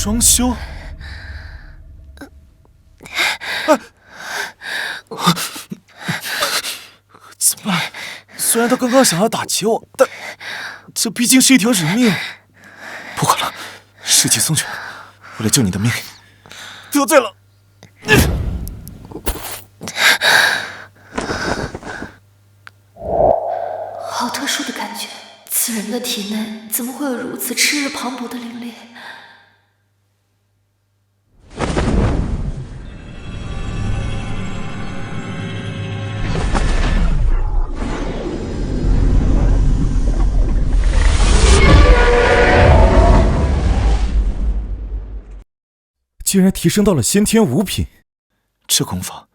雙修？怎么办？虽然他刚刚想要打劫我，但这畢竟是一條人命。不管了，世紀宗犬，為了救你的命，得罪了。好特殊的感覺，此人的體內怎麼會有如此熾熱磅礴的靈力？竟然提升到了先天5品，這功法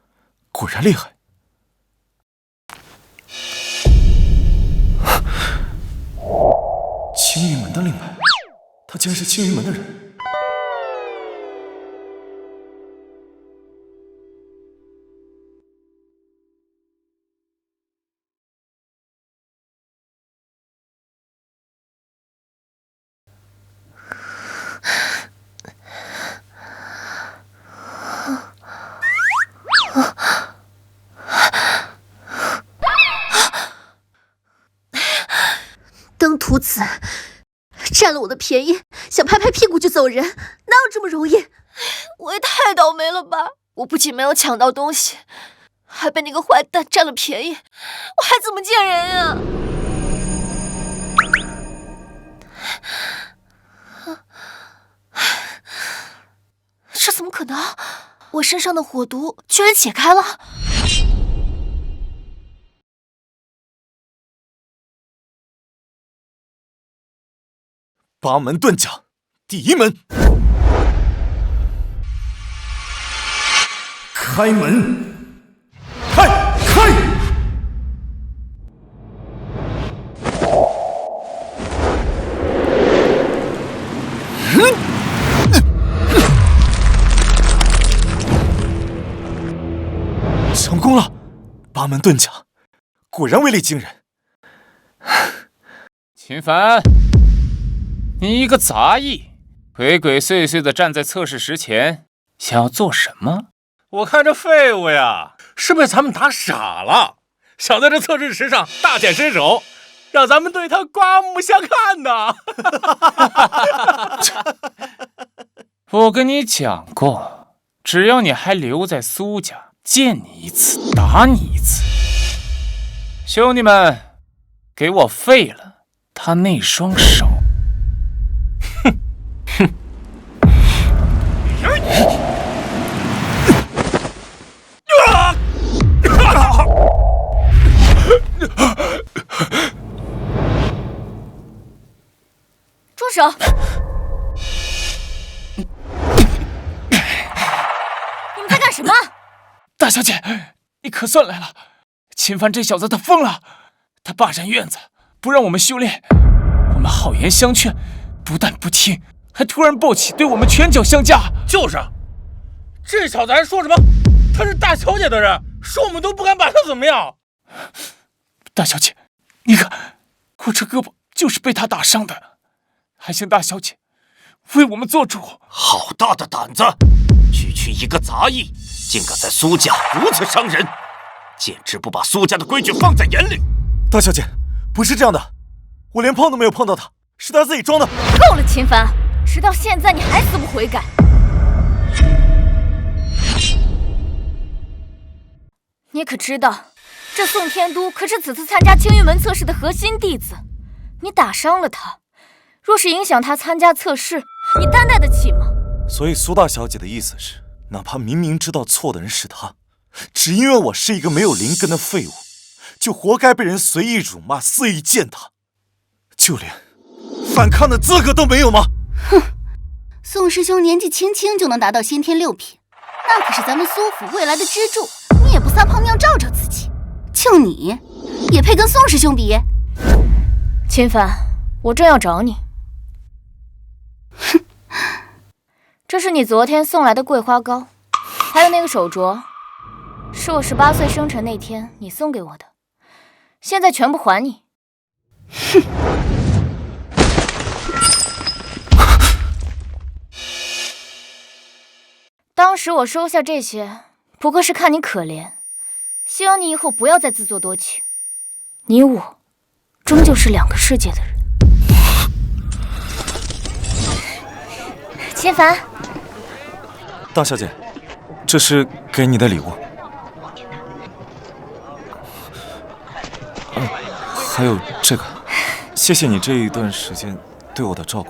果然厲害。青雲門的令牌，他竟然是青雲門的人。登徒子占了我的便宜，想拍拍屁股就走人，哪有這麼容易？我也太倒霉了吧！我不僅沒有搶到東西，還被那個壞蛋占了便宜，我還怎麼見人呀？這怎麼可能？我身上的火毒居然解開了！八門遁甲，第一門，開門，開！成功了！八門遁甲，果然威力驚人。秦凡。你一個雜役，鬼鬼祟祟地站在測試石前，想要做什麼？我看這廢物呀，是被咱們打傻了，想在這測試石上大顯身手，讓咱們對他刮目相看呢。我跟你講過，只要你還留在蘇家，見你一次打你一次。兄弟們，給我廢了他那雙手！住手！你们在幹什麼？大小姐，你可算來了！秦凡這小子他瘋了，他霸占院子，不讓我們修煉，我們好言相勸，不但不聽，還突然暴起，對我們拳腳相加。就是，這小子還說什麼他是大小姐的人，說我們都不敢把他怎麼樣。大小姐，你看我這胳膊就是被他打傷的，還請大小姐為我們做主。好大的膽子，區區一個雜役，竟敢在蘇家如此傷人，簡直不把蘇家的規矩放在眼裡。大小姐，不是這樣的，我連碰都沒有碰到他，是他自己裝的。夠了，秦凡，直到現在你還死不悔改。你可知道，這宋天都可是此次參加青雲門測試的核心弟子，你打傷了他，若是影響他參加測試，你擔待得起嗎？所以蘇大小姐的意思是，哪怕明明知道錯的人是他，只因為我是一個沒有靈根的廢物，就活該被人隨意辱罵、肆意踐踏，就連反抗的資格都沒有嗎？哼，宋師兄年紀輕輕就能達到先天6品，那可是咱們蘇府未來的支柱，你也不撒泡尿照照自己，就你也配跟宋師兄比？秦凡，我正要找你。哼，這是你昨天送來的桂花糕，還有那個手鐲，是我18歲生辰那天你送給我的，現在全部還你。哼。使我收下這些，不過是看你可憐，希望你以後不要再自作多情。你我，終究是兩個世界的人。秦凡，大小姐，這是給你的禮物。還有這個，謝謝你這一段時間對我的照顧。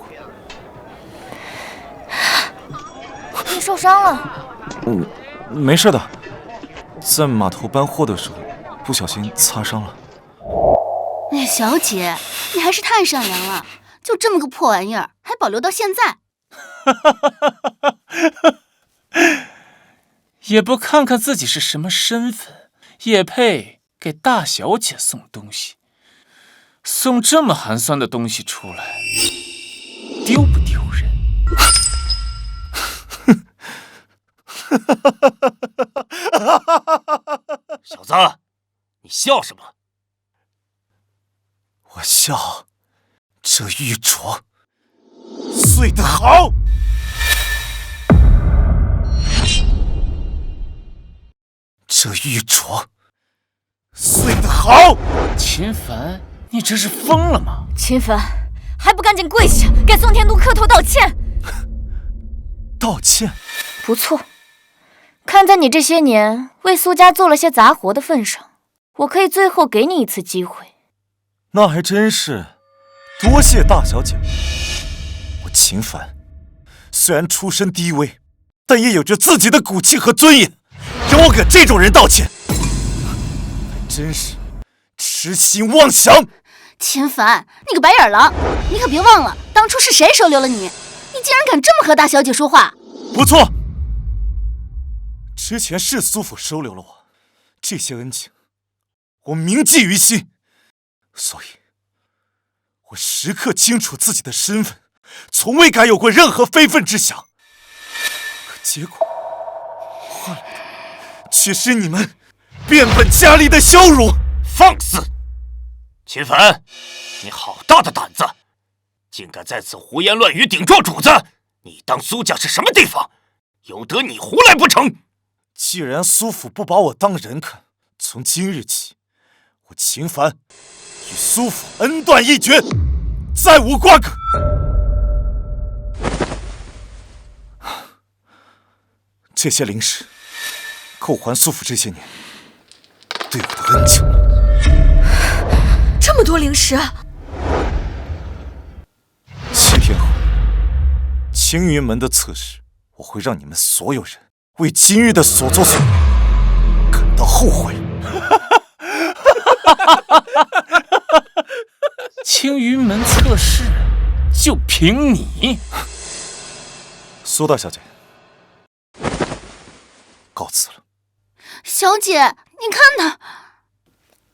你受傷了？沒事的，在碼頭搬貨的時候不小心擦傷了。哎，小姐，你還是太善良了，就這麼個破玩意兒，還保留到現在。也不看看自己是什麼身份，也配給大小姐送東西？送這麼寒酸的東西出來，丟不丟人？小子，你笑什麼？我笑，這玉鐲碎得好。这玉鐲碎得好。秦凡，你这是瘋了嗎？秦凡，還不趕緊跪下，給宋天都磕頭道歉！道歉？不錯，看在你這些年為蘇家做了些雜活的份上，我可以最後給你一次機會。那還真是，多謝大小姐。我秦凡雖然出身低微，但也有着自己的骨氣和尊嚴，讓我給這種人道歉，還真是痴心妄想。秦凡，你個白眼狼，你可別忘了當初是誰收留了你？你竟然敢這麼和大小姐說話！不錯，之前是蘇府收留了我，這些恩情我銘記於心，所以我時刻清楚自己的身份，從未敢有過任何非分之想。可結果換來的卻是你們變本加厲的羞辱。放肆！秦凡，你好大的膽子，竟敢在此胡言亂語頂撞主子！你當蘇家是什麼地方？由得你胡來不成？既然蘇府不把我當人看，從今日起，我秦凡與蘇府恩斷義絕，再無瓜葛。這些靈石夠還蘇府這些年對我的恩情。這麼多靈石，7天後，青雲門的測試，我會讓你們所有人為今日的所作所為感到後悔。青雲門測試就憑你？蘇大小姐，告辭了。小姐，你看他，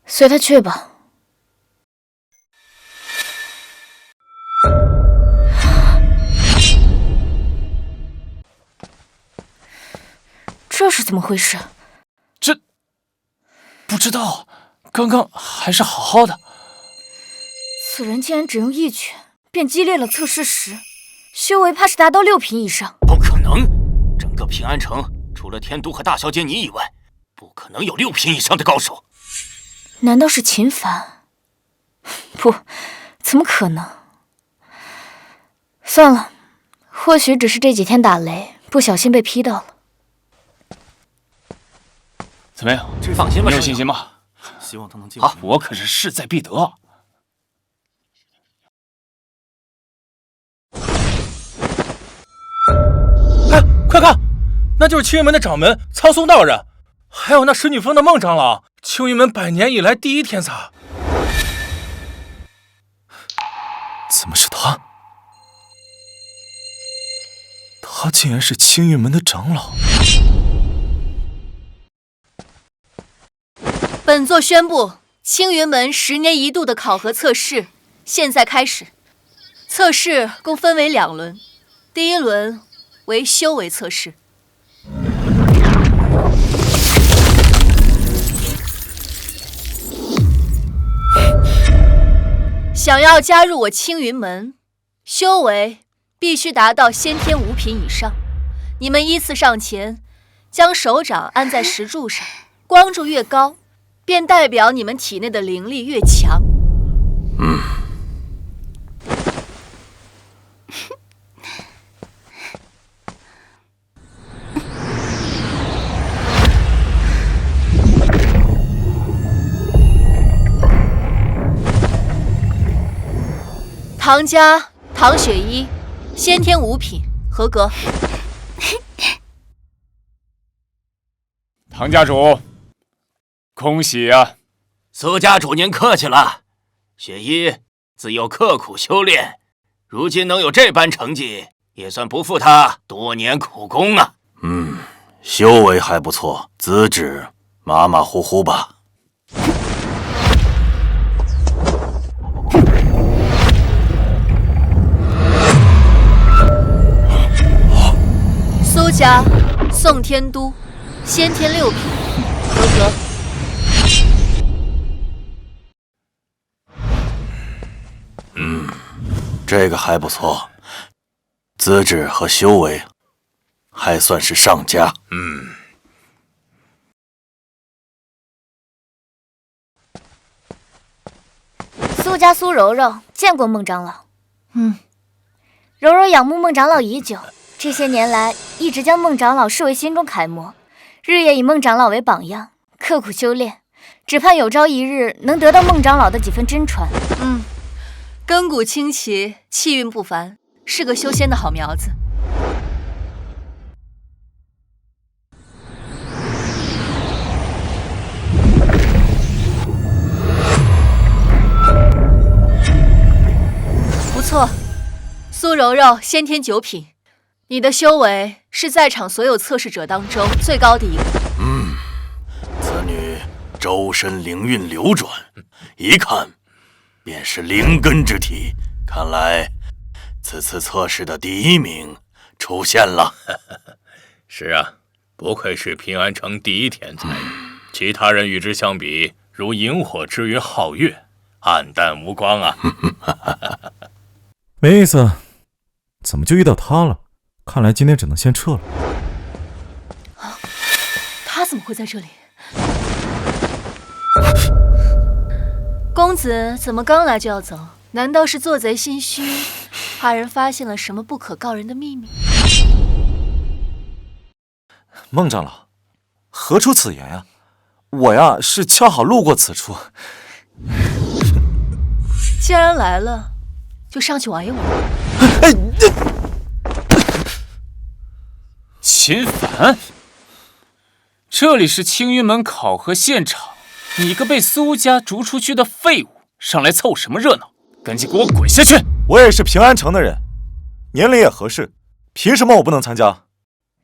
隨他去吧。這是怎麼回事？這不知道，剛剛還是好好的。此人竟然只用一拳便擊裂了測試石，修為怕是達到6品以上。不可能，整個平安城除了天都和大小姐你以外，不可能有6品以上的高手。難道是秦凡？不，怎麼可能？算了，或許只是這幾天打雷，不小心被劈到了。怎麼樣？放心吧，你有信心嗎？希望他能進。好，我可是勢在必得。哎，快看，那就是青雲門的掌門蒼松道人，還有那石女峰的孟長老，青雲门100年以來第一天才。怎麼是他？他竟然是青雲門的長老。本座宣布，青雲門10年一度的考核測試現在開始。測試共分為2輪，第一輪為修為測試。想要加入我青雲門，修為必須達到先天5品以上。你們依次上前，將手掌按在石柱上，光柱越高，便代表你们体内的灵力越强。唐家唐雪依，先天5品，合格。唐家主，恭喜啊！苏家主您客气了，雪依自幼刻苦修炼，如今能有这般成绩，也算不负他多年苦功啊。修为还不錯，资質馬馬虎虎吧。苏家宋天都，先天6品，合格。這個還不錯，資質和修為還算是上佳。蘇家蘇柔柔見過孟長老。柔柔仰慕孟長老已久，這些年來一直將孟長老視為心中楷模，日夜以孟長老為榜樣，刻苦修煉，只盼有朝一日能得到孟長老的幾分真傳。根骨清奇，氣運不凡，是個修仙的好苗子。不錯，蘇柔柔先天9品，你的修為是在場所有測試者當中最高的一個。此女周身靈運流轉，一看便是靈根之體，看來此次測試的第1名出現了。是啊，不愧是平安城第一天才，其他人與之相比，如螢火之於皓月，黯淡無光啊。沒意思，怎麼就遇到他了？看來今天只能先撤了。他怎麼會在這裡？公子怎麼剛來就要走？難道是做賊心虛，怕人發現了什麼不可告人的秘密？孟長老，何出此言呀？我呀是恰好路過此處。既然來了，就上去玩一玩。秦凡，這裡是青雲門考核現場，你個被蘇家逐出去的廢物，上來湊什麼熱鬧？趕緊給我滾下去！我也是平安城的人，年齡也合適，憑什麼我不能參加？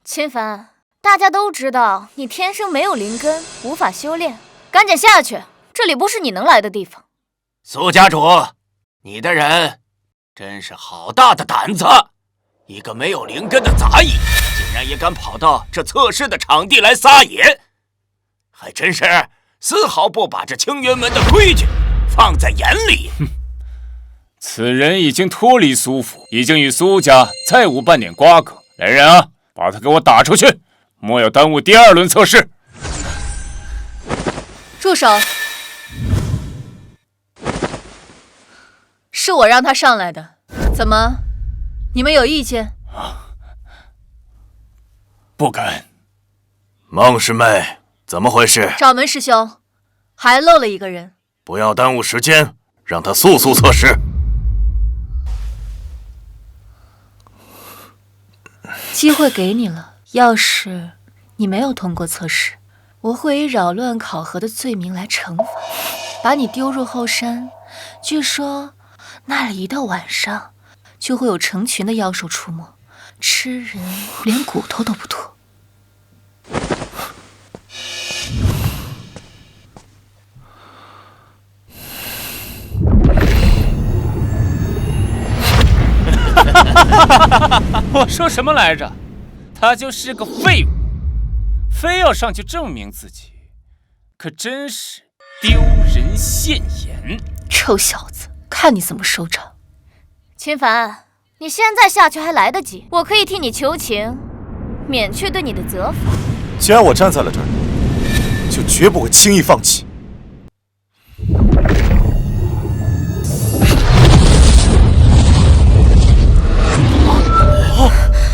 秦凡，大家都知道你天生沒有靈根，無法修煉，趕緊下去，這裡不是你能來的地方。蘇家主，你的人真是好大的膽子！一個沒有靈根的雜役，竟然也敢跑到這測試的場地來撒野，還真是絲毫不把這青雲門的規矩放在眼裡。此人已經脫離蘇府，已經與蘇家再無半點瓜葛。來人啊，把他給我打出去，莫要耽誤第2輪測試。住手！是我讓他上來的，怎麼？你們有意見？不敢。孟師妹，怎麼回事？掌門師兄，還漏了一個人。不要耽誤時間，讓他速速測試。機會給你了，要是你沒有通過測試，我會以擾亂考核的罪名來懲罰，把你丟入後山。據說那裡一到晚上，就會有成群的妖獸出沒，吃人連骨頭都不脫。我說什麼來着？他就是個廢物，非要上去證明自己，可真是丟人現眼。臭小子，看你怎麼收場。秦凡，你現在下去還來得及，我可以替你求情，免去對你的責罰。既然我站在了這兒，就絕不會輕易放棄。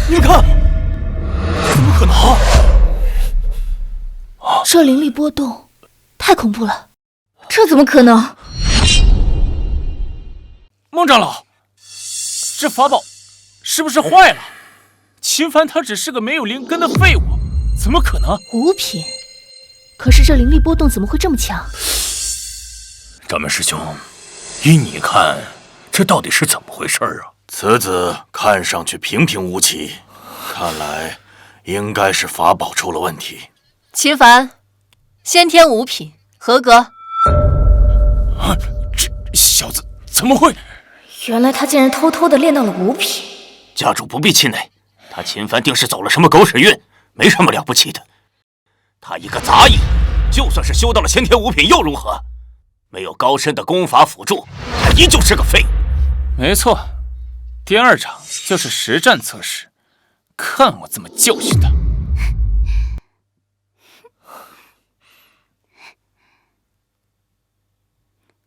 你們看，怎麼可能？这灵力波動，太恐怖了！這怎麼可能？孟長老，這法寶是不是壞了？秦凡他只是個沒有靈根的廢物，怎麼可能？五品，可是這靈力波動怎麼會這麼強？掌門師兄，依你看，這到底是怎麼回事啊？此子看上去平平無奇，看來应該是法寶出了問題。秦凡，先天五品，合格。啊，這小子怎麼會？原來他竟然偷偷的練到了五品。家主不必氣餒，他秦凡定是走了什麼狗屎運，沒什麼了不起的。他一個雜役，就算是修到了先天五品又如何？沒有高深的功法輔助，他依舊是個廢。沒錯，第二場就是實戰測試，看我怎麼教訓他。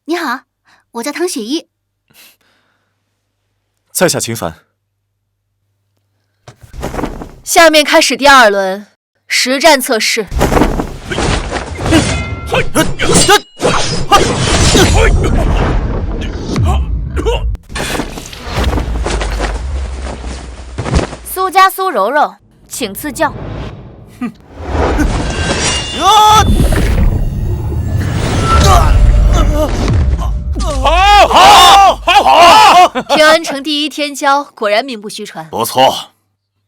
你好，我叫唐雪依。在下秦凡。下面開始第二輪實戰測試。蘇家蘇柔柔，請賜教。好！平安城第一天骄果然名不虛傳。不錯，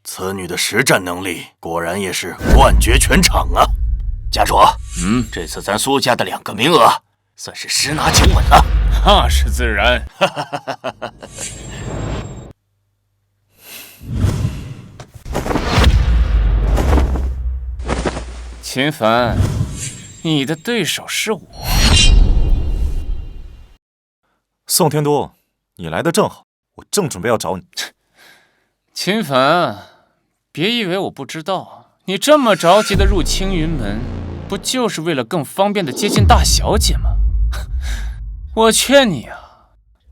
此女的實戰能力果然也是冠絕全場啊！家主，這次咱蘇家的2個名額算是十拿9穩了。那是自然。秦凡，你的对手是我。宋天多，你来的正好，我正準備要找你。秦凡，別以為我不知道，你這麼着急的入青雲門，不就是為了更方便的接近大小姐嗎？我勸你啊，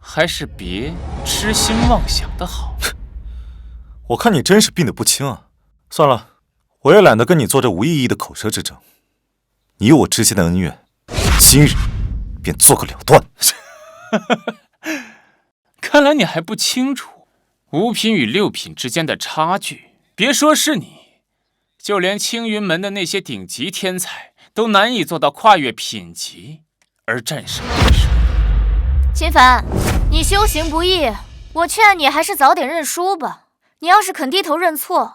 還是別痴心妄想的好。我看你真是病得不輕啊！算了，我也懶得跟你做這無意義的口舌之爭。你我之間的恩怨，今日便做個了斷。看來你還不清楚5品與6品之間的差距。別說是你，就連青雲門的那些頂級天才都難以做到跨越品級而戰勝對手。秦凡，你修行不易，我勸你還是早點認輸吧。你要是肯低頭認錯，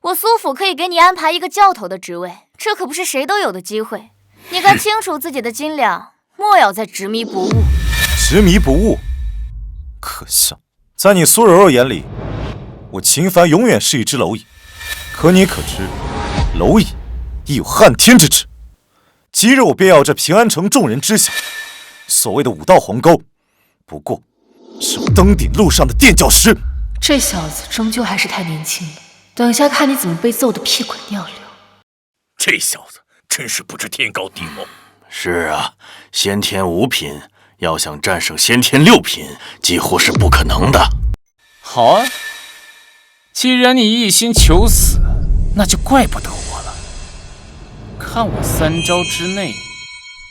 我蘇府可以給你安排一個教頭的職位，這可不是誰都有的機會。你該清楚自己的斤兩，莫要再執迷不悟。執迷不悟，可笑！在你蘇柔柔眼裡，我秦凡永遠是一隻螻蟻。可你可知，螻蟻亦有撼天之志。今日我便要這平安城眾人知曉，所謂的武道鴻溝，不過是我登頂路上的墊腳石。這小子終究還是太年輕了，等一下看你怎麼被揍得屁滾尿流。這小子真是不知天高地厚。是啊，先天5品要想戰勝先天6品，幾乎是不可能的。好啊，既然你一心求死，那就怪不得我了。看我3招之內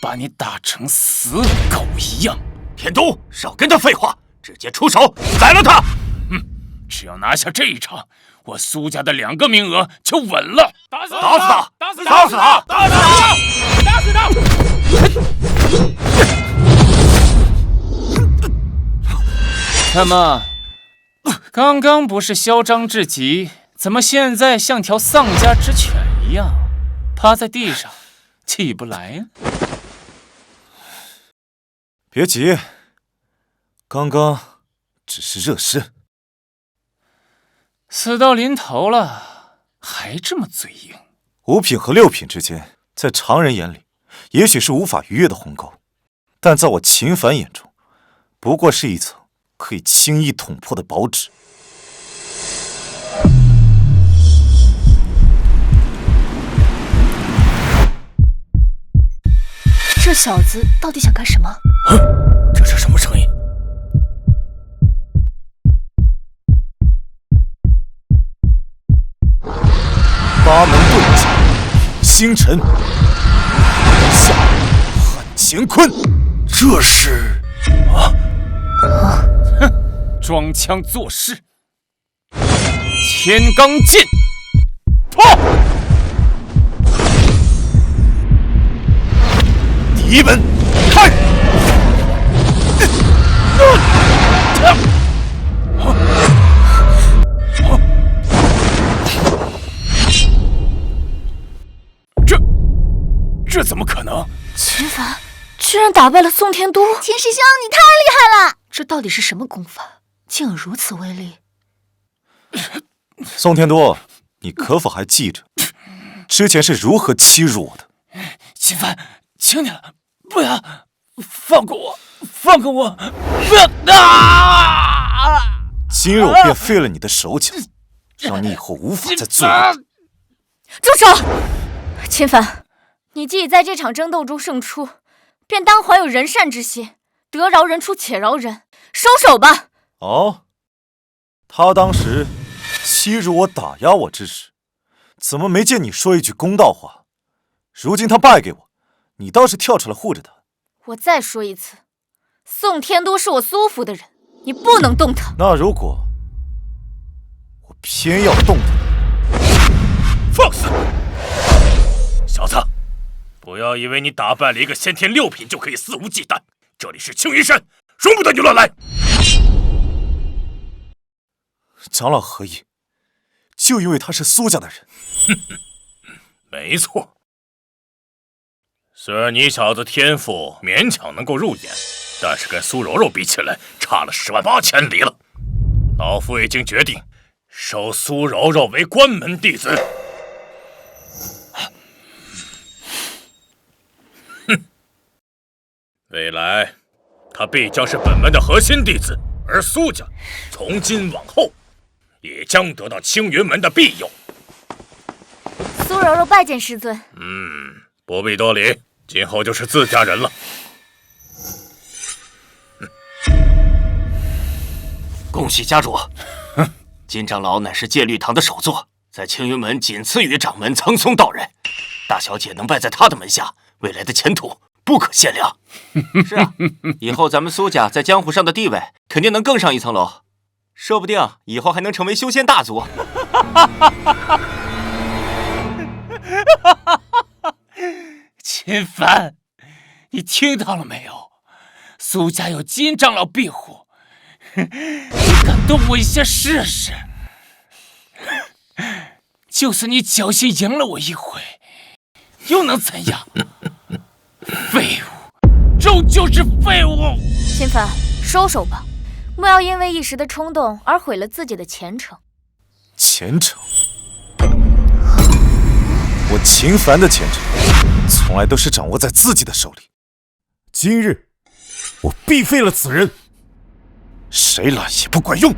把你打成死狗一樣。天都，少跟他廢話，直接出手宰了他！只要拿下這一場，我蘇家的2個名額就穩了。打死他！打死他！打死他！打死他！打死他！怎麼，剛剛不是囂張至極，怎麼現在像條喪家之犬一樣，趴在地上起不來呀？別急，剛剛只是熱身。死到臨頭了，還這麼嘴硬。5品和6品之間，在常人眼裡，也許是無法逾越的鴻溝，但在我秦凡眼中，不過是一層可以輕易捅破的薄紙。這小子到底想幹什麼？这是什么声音？八门遁甲，星辰，下汉乾坤，这是装腔作势。天罡剑，破！第一门，开！这怎么可能？秦凡居然打败了宋天都！秦师兄，你太厉害了！这到底是什么功法，竟有如此威力？宋天都，你可否还记着之前是如何欺辱我的？秦凡，求你了，不要放过我，放过我！不要啊！今日我便废了你的手脚，让你以后无法再作恶。住手！秦凡，你既已在这场争斗中胜出，便当怀有仁善之心，得饶人处且饶人，收手吧。哦，他当时欺辱我、打压我之时，怎么没见你说一句公道话？如今他败给我，你倒是跳出来護着他。我再说一次，宋天都是我蘇府的人，你不能動他。那如果我偏要動他，放肆！小子，不要以為你打敗了一個先天6品就可以肆無忌憚。這裡是青雲山，容不得你亂來。長老何意？就因為他是蘇家的人。沒錯。雖然你小子天賦勉強能夠入眼，但是跟蘇柔柔比起來，差了10萬8千里了。老夫已經決定收蘇柔柔為關門弟子。哼，未來他必將是本門的核心弟子，而蘇家從今往後也將得到青雲門的庇佑。蘇柔柔拜見師尊。不必多禮，今後就是自家人了。恭喜家主！金長老乃是戒律堂的首座，在青雲門僅次於掌門蒼松道人。大小姐能拜在他的門下，未來的前途不可限量。是啊，以後咱們蘇家在江湖上的地位肯定能更上一層樓，說不定以後還能成為修仙大族。秦凡，你聽到了沒有？蘇家有金長老庇護，你敢動我一下試試？就算你僥倖贏了我一回，又能怎樣？廢物，終究是廢物！秦凡，收手吧，莫要因為一時的衝動而毀了自己的前程。前程？我秦凡的前程從來都是掌握在自己的手裡。今日我必廢了此人，誰來也不管用。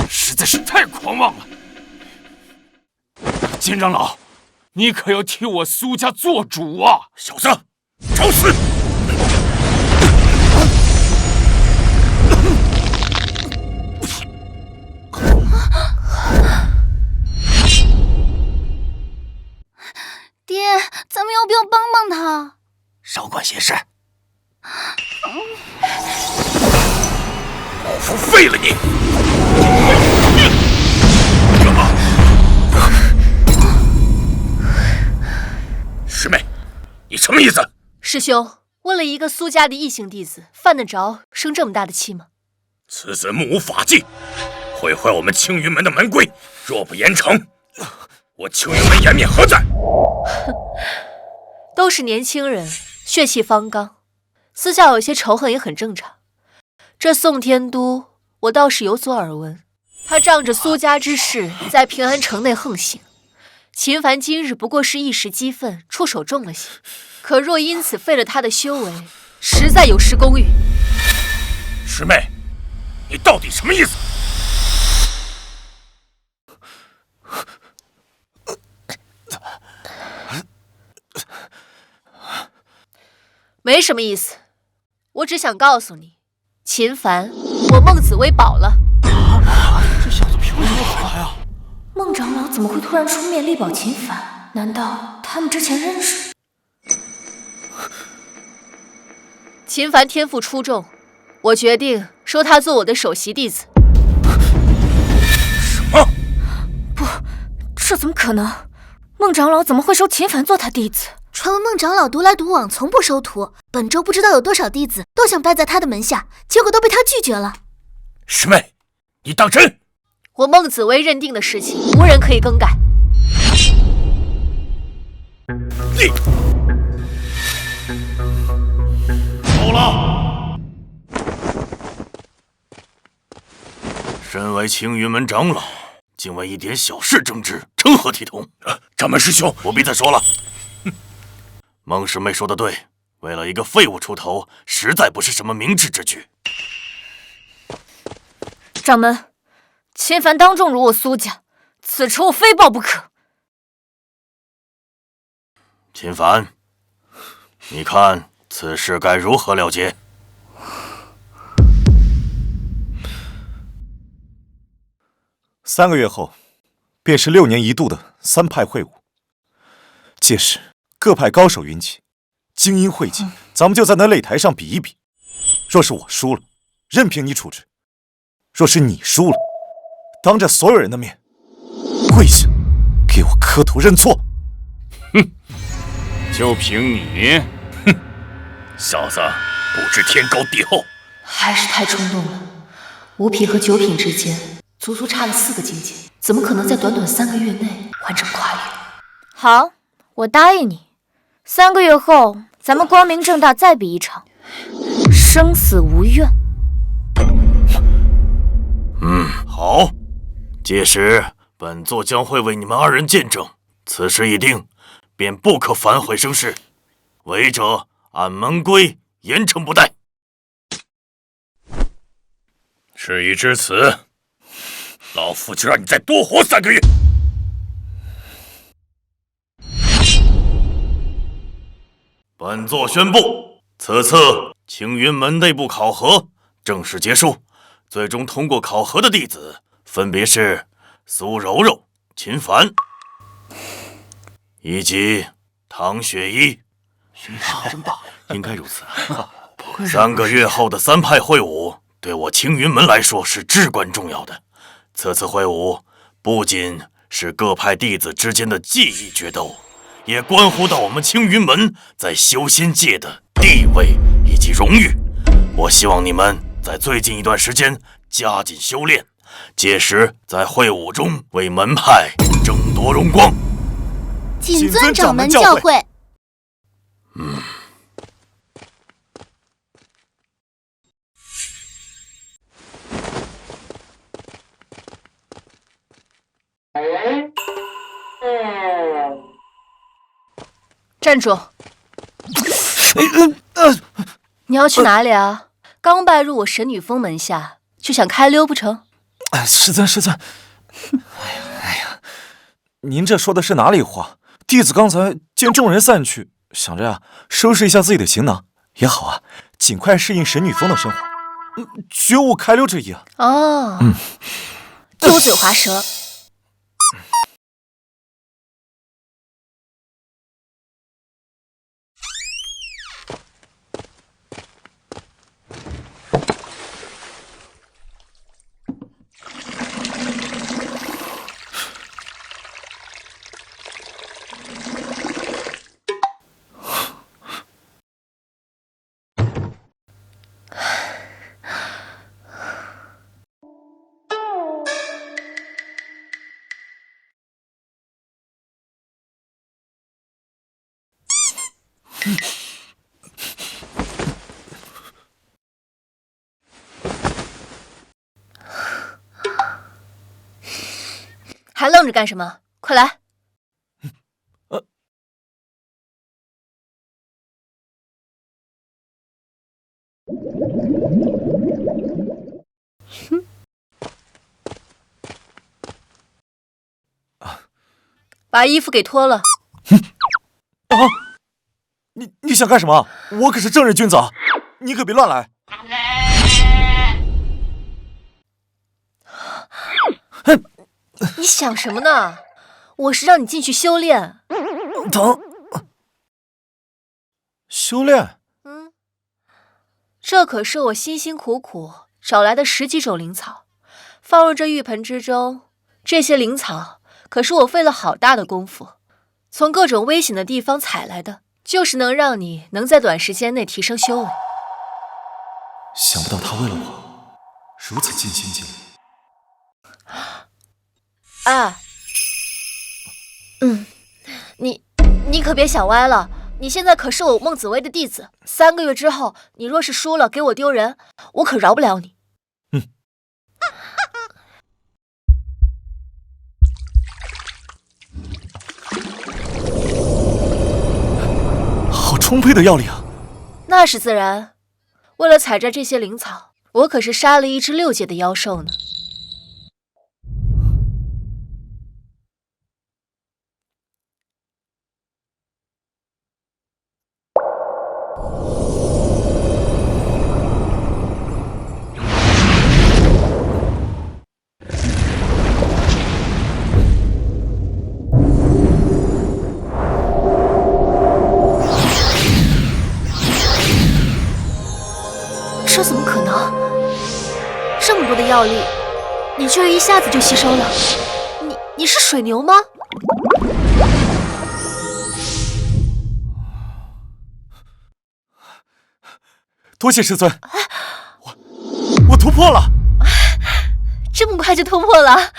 實在是太狂妄了！金長老，你可要替我蘇家做主啊！小子，找死！爹，咱們要不要幫幫他？少管閒事。老夫廢了你！師妹，你什麼意思？師兄，為了一個蘇家的異姓弟子，犯得着生這麼大的氣嗎？此子目無法紀，毀壞我們青雲門的門規，若不嚴懲，我青雲門顏面何在？都是年輕人，血氣方剛，私下有些仇恨也很正常。這宋天都，我倒是有所耳聞，他仗着蘇家之勢，在平安城內橫行。秦凡今日不過是一時激憤，出手重了些，可若因此廢了他的修為，實在有失公允。師妹，你到底什麼意思？没什麼意思，我只想告訴你，秦凡，我孟紫薇保了。这小子凭什么保他呀？孟长老怎么会突然出面力保秦凡？难道他们之前認識？秦凡天賦出眾，我決定收他做我的首席弟子。什麼？不，這怎麼可能？孟長老怎麼會收秦凡做他弟子？傳聞孟長老獨來獨往，從不收徒。本周不知道有多少弟子都想拜在他的門下，結果都被他拒絕了。師妹，你當真？我孟紫薇認定的事情，無人可以更改。你夠了！身為青雲門長老，竟為一點小事爭執，成何體統？掌門師兄，不必再說了。孟師妹說的對，為了一個廢物出頭，實在不是什麼明智之舉。掌門，秦凡當眾辱我蘇家，此仇我非報不可。秦凡，你看此事該如何了結？3個月後，便是6年一度的3派會武，屆時各派高手雲集，精英匯集，咱們就在那擂台上比一比。若是我輸了，任憑你處置；若是你輸了，當着所有人的面跪下，給我磕頭認錯。哼，就憑你，哼，小子不知天高地厚，還是太衝動了。五品和9品之間，足足差了4個境界，怎麼可能在短短3個月內完成跨越？好，我答應你，3個月後咱們光明正大再比一場，生死無怨。好，屆時本座將會為你們2人見證。此事一定，便不可反悔生事。違者按門規嚴懲不貸。事已至此，老夫就讓你再多活3個月。本座宣布，此次青雲門內部考核正式結束。最終通過考核的弟子分別是蘇柔柔、秦凡，以及唐雪依。學習真棒，應該如此。3個月後的3派會武，對我青雲門來說是至關重要的。此次會武不僅是各派弟子之間的技藝決鬥，也關乎到我們青雲門在修仙界的地位以及榮譽。我希望你們在最近一段時間加緊修煉，屆時在會武中為門派爭奪榮光。謹遵掌門教誨。站住！你要去哪裡啊？剛拜入我神女峰門下，就想開溜不成？師尊，哎呀，您這說的是哪裡話？弟子剛才見眾人散去，想着呀，收拾一下自己的行囊也好啊，盡快適應神女峰的生活，絕無開溜之意啊。哦，油嘴滑舌。還愣着幹什麼？快來！把衣服給脫了。你想幹什麼？我可是正人君子啊，你可別亂來。你想什麼呢？我是讓你進去修煉。疼。修煉？這可是我辛辛苦苦找來的10幾種靈草，放入這浴盆之中。這些靈草可是我費了好大的功夫，從各種危險的地方採來的，就是能讓你能在短時間內提升修為。想不到他為了我如此盡心盡力。你可別想歪了，你現在可是我孟紫薇的弟子，3個月之後，你若是輸了給我丟人，我可饒不了你。好充沛的药力啊！那是自然，为了採摘這些靈草，我可是殺了一隻6階的妖獸呢。这怎么可能？这么多的药力，你居然一下子就吸收了？你是水牛吗？多謝師尊，我突破了！這麼快就突破了？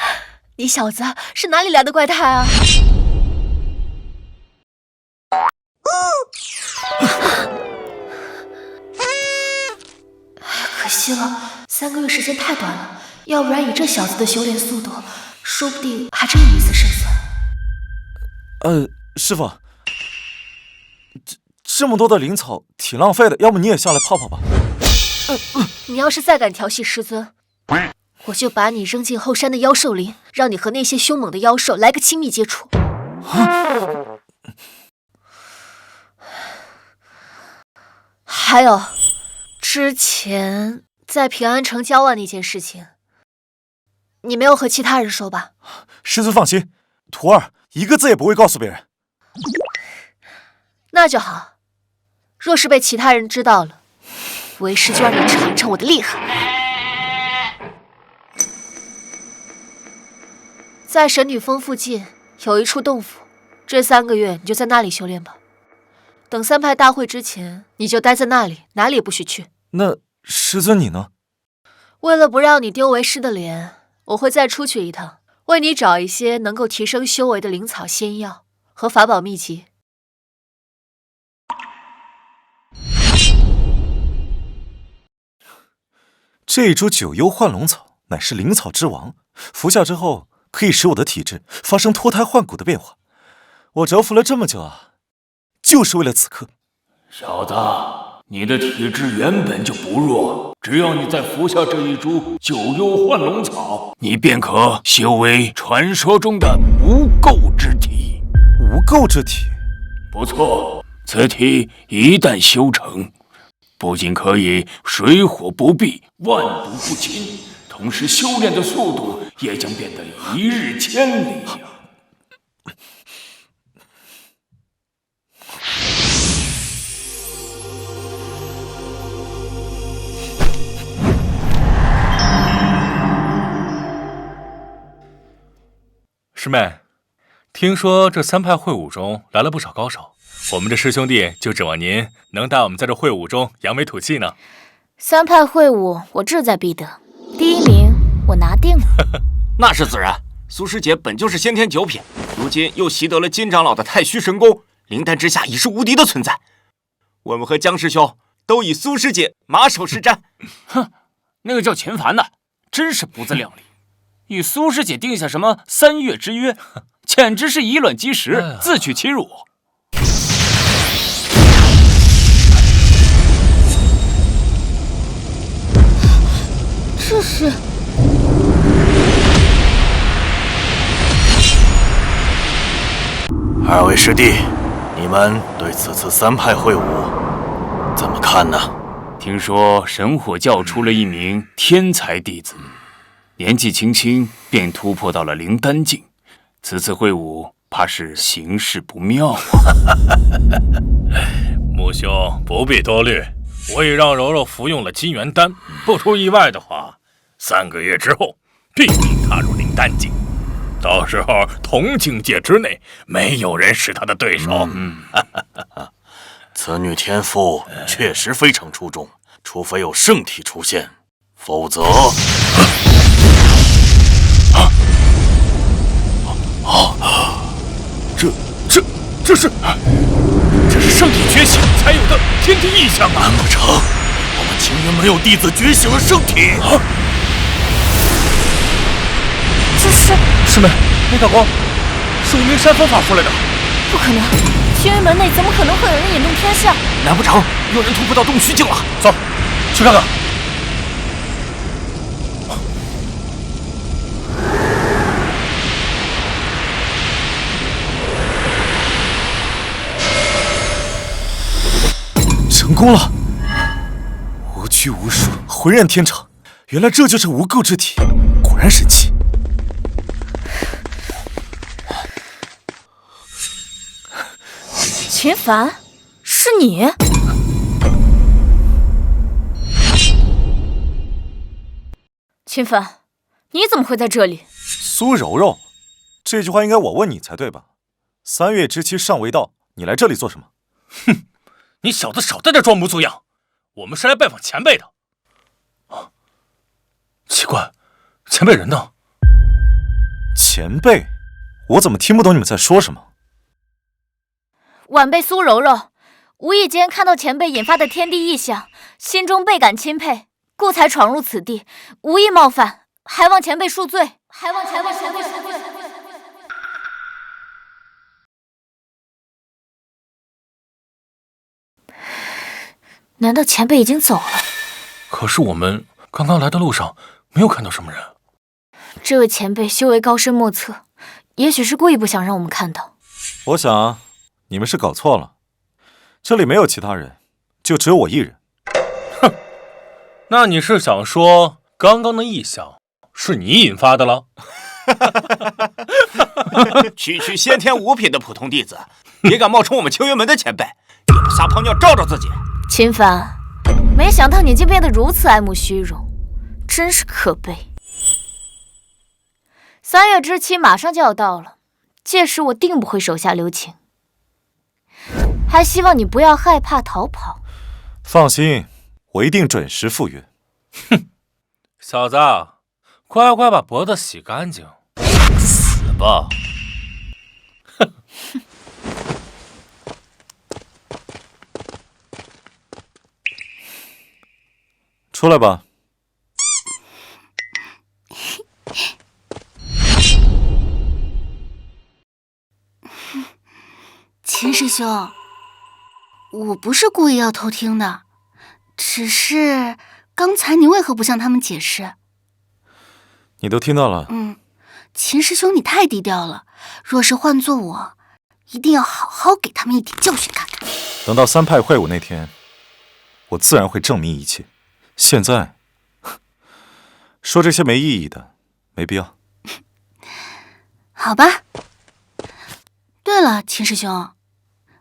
你小子是哪裡來的怪胎啊？可惜了，3個月時間太短了，要不然以這小子的修煉速度，說不定還真有一絲勝算。師傅，這麼多的靈草挺浪費的，要不你也下來泡泡吧。你要是再敢調戲師尊，我就把你扔進後山的妖獸林，讓你和那些兇猛的妖獸來個親密接觸。還有，之前在平安城交換那件事情，你沒有和其他人說吧？師尊放心，徒兒一個字也不會告訴別人。那就好。若是被其他人知道了，為師就讓你嘗嘗我的厲害。在神女峰附近有一處洞府，這3個月你就在那裡修煉吧。等3派大會之前，你就待在那裡，哪裡也不許去。那師尊你呢？為了不讓你丟為師的臉，我會再出去一趟，為你找一些能夠提升修為的靈草仙藥和法寶秘籍。這一株九幽幻龍草乃是靈草之王，服下之後可以使我的體質發生脫胎換骨的變化。我蟄伏了這麼久啊，就是為了此刻。小子，你的體質原本就不弱，只要你再服下這一株九幽幻龍草，你便可修為傳說中的無垢之體。無垢之體？不錯，此體一旦修成，不僅可以水火不避、萬毒不侵，同時修煉的速度也將變得一日千里。師妹，聽說這3派會武中來了不少高手，我們這師兄弟就指望您能帶我們在這會武中揚眉吐氣呢。3派會武我志在必得，第1名我拿定了。那是自然，蘇師姐本就是先天9品，如今又習得了金長老的太虛神功，靈丹之下已是無敵的存在。我們和江師兄都以蘇師姐馬首是瞻。哼，那個叫秦凡的真是不自量力，與蘇師姐定下什麼3月之約，簡直是以卵擊石，自取其辱。這是2位師弟，你們對此次3派會武怎么看呢？听说神火教出了一名天才弟子，年纪轻轻便突破到了灵丹境，此次会晤怕是形势不妙啊。穆兄不必多虑，我已让柔柔服用了金元丹，不出意外的话，3个月之后必定踏入灵丹境。到时候同境界之内，没有人是他的对手。此女天赋确实非常出众，除非有圣体出现，否则……这是圣体觉醒才有的天地异象啊！难不成我们青云门有弟子觉醒了圣体？这是师妹，那道光是无名山峰发出来的。不可能，青云门内怎么可能会有人引动天象？难不成有人突破到洞虚境了？走，去看看。成功了！无拘无束，浑然天成。原来这就是无垢之体，果然神奇。秦凡，是你？秦凡，你怎么会在这里？苏柔柔，这句话应该我问你才对吧？3月之期尚未到，你来这里做什么？哼！你小子少在这装模作样，我们是来拜访前辈的。啊，奇怪，前辈人呢？前辈，我怎么听不懂你们在说什么？晚辈苏柔柔，无意间看到前辈引发的天地异象，心中倍感钦佩，故才闖入此地，无意冒犯，还望前辈恕罪。难道前辈已经走了？可是我们刚刚来的路上没有看到什么人。这位前辈修为高深莫测，也许是故意不想让我們看到。我想你們是搞錯了，這裡沒有其他人，就只有我一人。哼，那你是想說剛剛的異象是你引發的了？區區先天5品的普通弟子，也敢冒充我們青雲門的前輩，也不撒泡尿照照自己。秦凡，沒想到你竟變得如此愛慕虛榮，真是可悲。3月之期馬上就要到了，屆時我定不會手下留情，還希望你不要害怕逃跑。放心，我一定準時赴約。哼，小子，乖乖把脖子洗乾淨，死吧！哼。出來吧。秦師兄，我不是故意要偷聽的，只是剛才你為何不向他們解釋？你都聽到了。秦師兄你太低調了，若是換做我，一定要好好給他們一點教訓看看。等到3派會晤那天，我自然會證明一切。現在說這些沒意義的，沒必要。好吧。對了，秦師兄，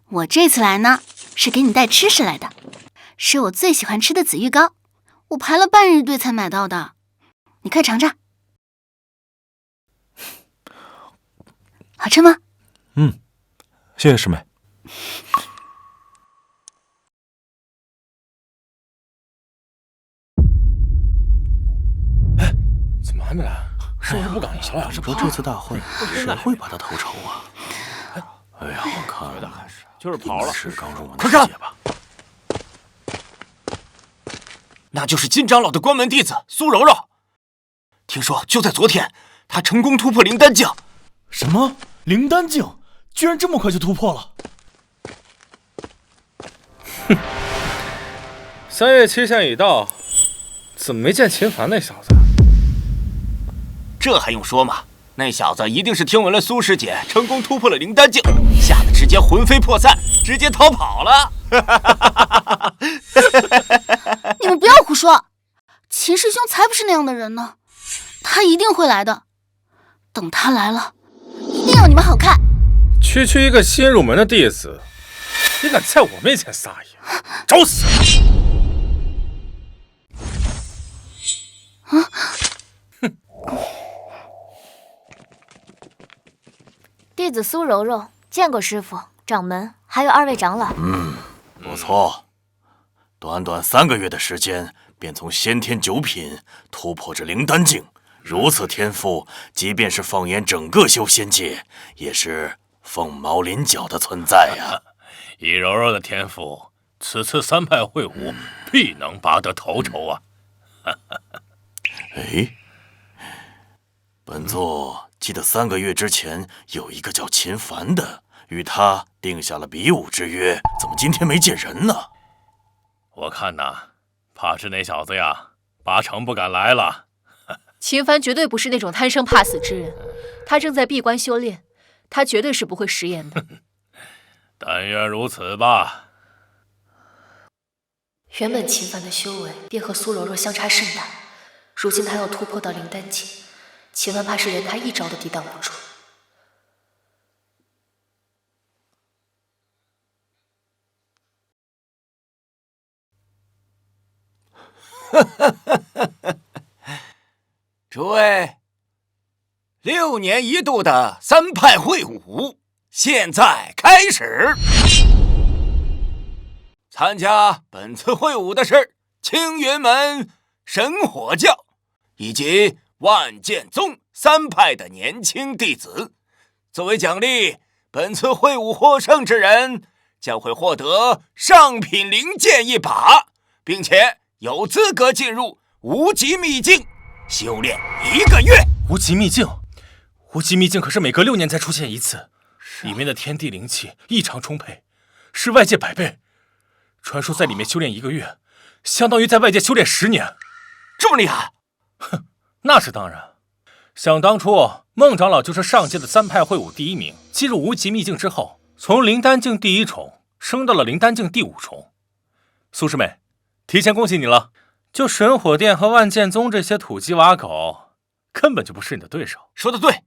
我這次來呢，是給你帶吃食來的，是我最喜歡吃的紫玉糕，我排了半日隊才買到的，你快嘗嘗。好吃嗎？謝謝師妹。怎麼還沒來？是不是不敢來了？說這次大會誰會把他投仇啊？哎呀，我看就是跑了，是剛入門的姐吧？那就是金長老的關門弟子蘇柔柔。聽說就在昨天，他成功突破靈丹境。什麼？靈丹境居然這麼快就突破了？哼！3月期限已到，怎麼沒見秦凡那小子？這還用說嗎？那小子一定是聽聞了蘇師姐成功突破了靈丹境，嚇得直接魂飛魄散，直接逃跑了。你们不要胡说，秦师兄才不是那样的人呢，他一定会来的。等他来了，一定要你们好看。区区一个新入门的弟子，你敢在我面前撒野，找死！弟子苏柔柔见过師父、掌門，還有2位長老。不錯。短短3個月的時間，便從先天9品突破至靈丹境，如此天賦，即便是放眼整個修仙界，也是鳳毛麟角的存在呀。以柔柔的天賦，此次3派會武，必能拔得頭籌啊！哎，本座記得3個月之前有一個叫秦凡的，與他定下了比武之約，怎麼今天沒見人呢？我看吶，怕是那小子呀，八成不敢來了。秦凡絕對不是那種貪生怕死之人，他正在閉關修煉，他絕對是不會食言的。但願如此吧。原本秦凡的修為便和蘇柔柔相差甚大，如今他要突破到靈丹境，秦凡怕是連他一招都抵擋不住。諸位，6年一度的3派會武現在開始。參加本次會武的是青雲門神火教以及萬劍宗3派的年輕弟子。作為獎勵，本次會武獲勝之人將會獲得上品靈劍1把，並且有資格進入無極秘境修煉1個月。無極秘境，無極秘境可是每隔6年才出現一次，裡面的天地靈氣異常充沛，是外界100倍。傳說在裡面修煉1個月，相當於在外界修煉10年。這麼厲害？哼，那是當然。想當初，孟長老就是上屆的3派會武第1名，進入無極秘境之後，從靈丹境第1重升到了靈丹境第5重。蘇師妹，提前恭喜你了。就神火殿和萬劍宗這些土雞瓦狗，根本就不是你的對手。說得對，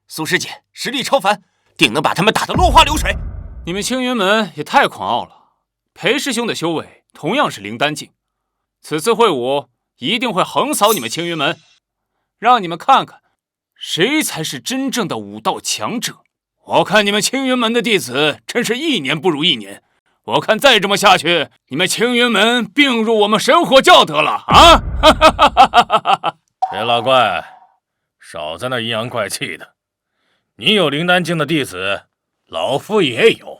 蘇師姐實力超凡，定能把他們打得落花流水。你們青雲門也太狂傲了。裴師兄的修為同樣是靈丹境，此次會武一定會橫掃你們青雲門，讓你們看看誰才是真正的武道強者。我看你們青雲門的弟子真是1年不如1年，我看再這麼下去，你們青雲門併入我們神火教得了啊！別老怪，少在那陰陽怪氣的。你有靈丹境的弟子，老夫也有。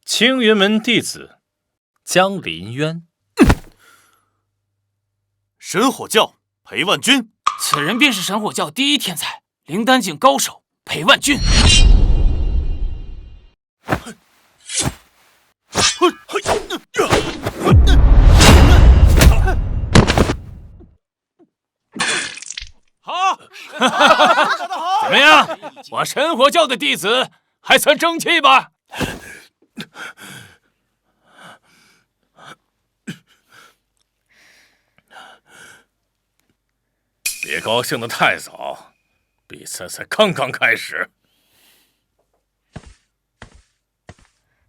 青雲門弟子江臨淵，神火教裴萬鈞，此人便是神火教第1天才，靈丹境高手裴萬鈞。好，怎麼樣？我神火教的弟子還算爭氣吧？別高興得太早，比賽才剛剛開始。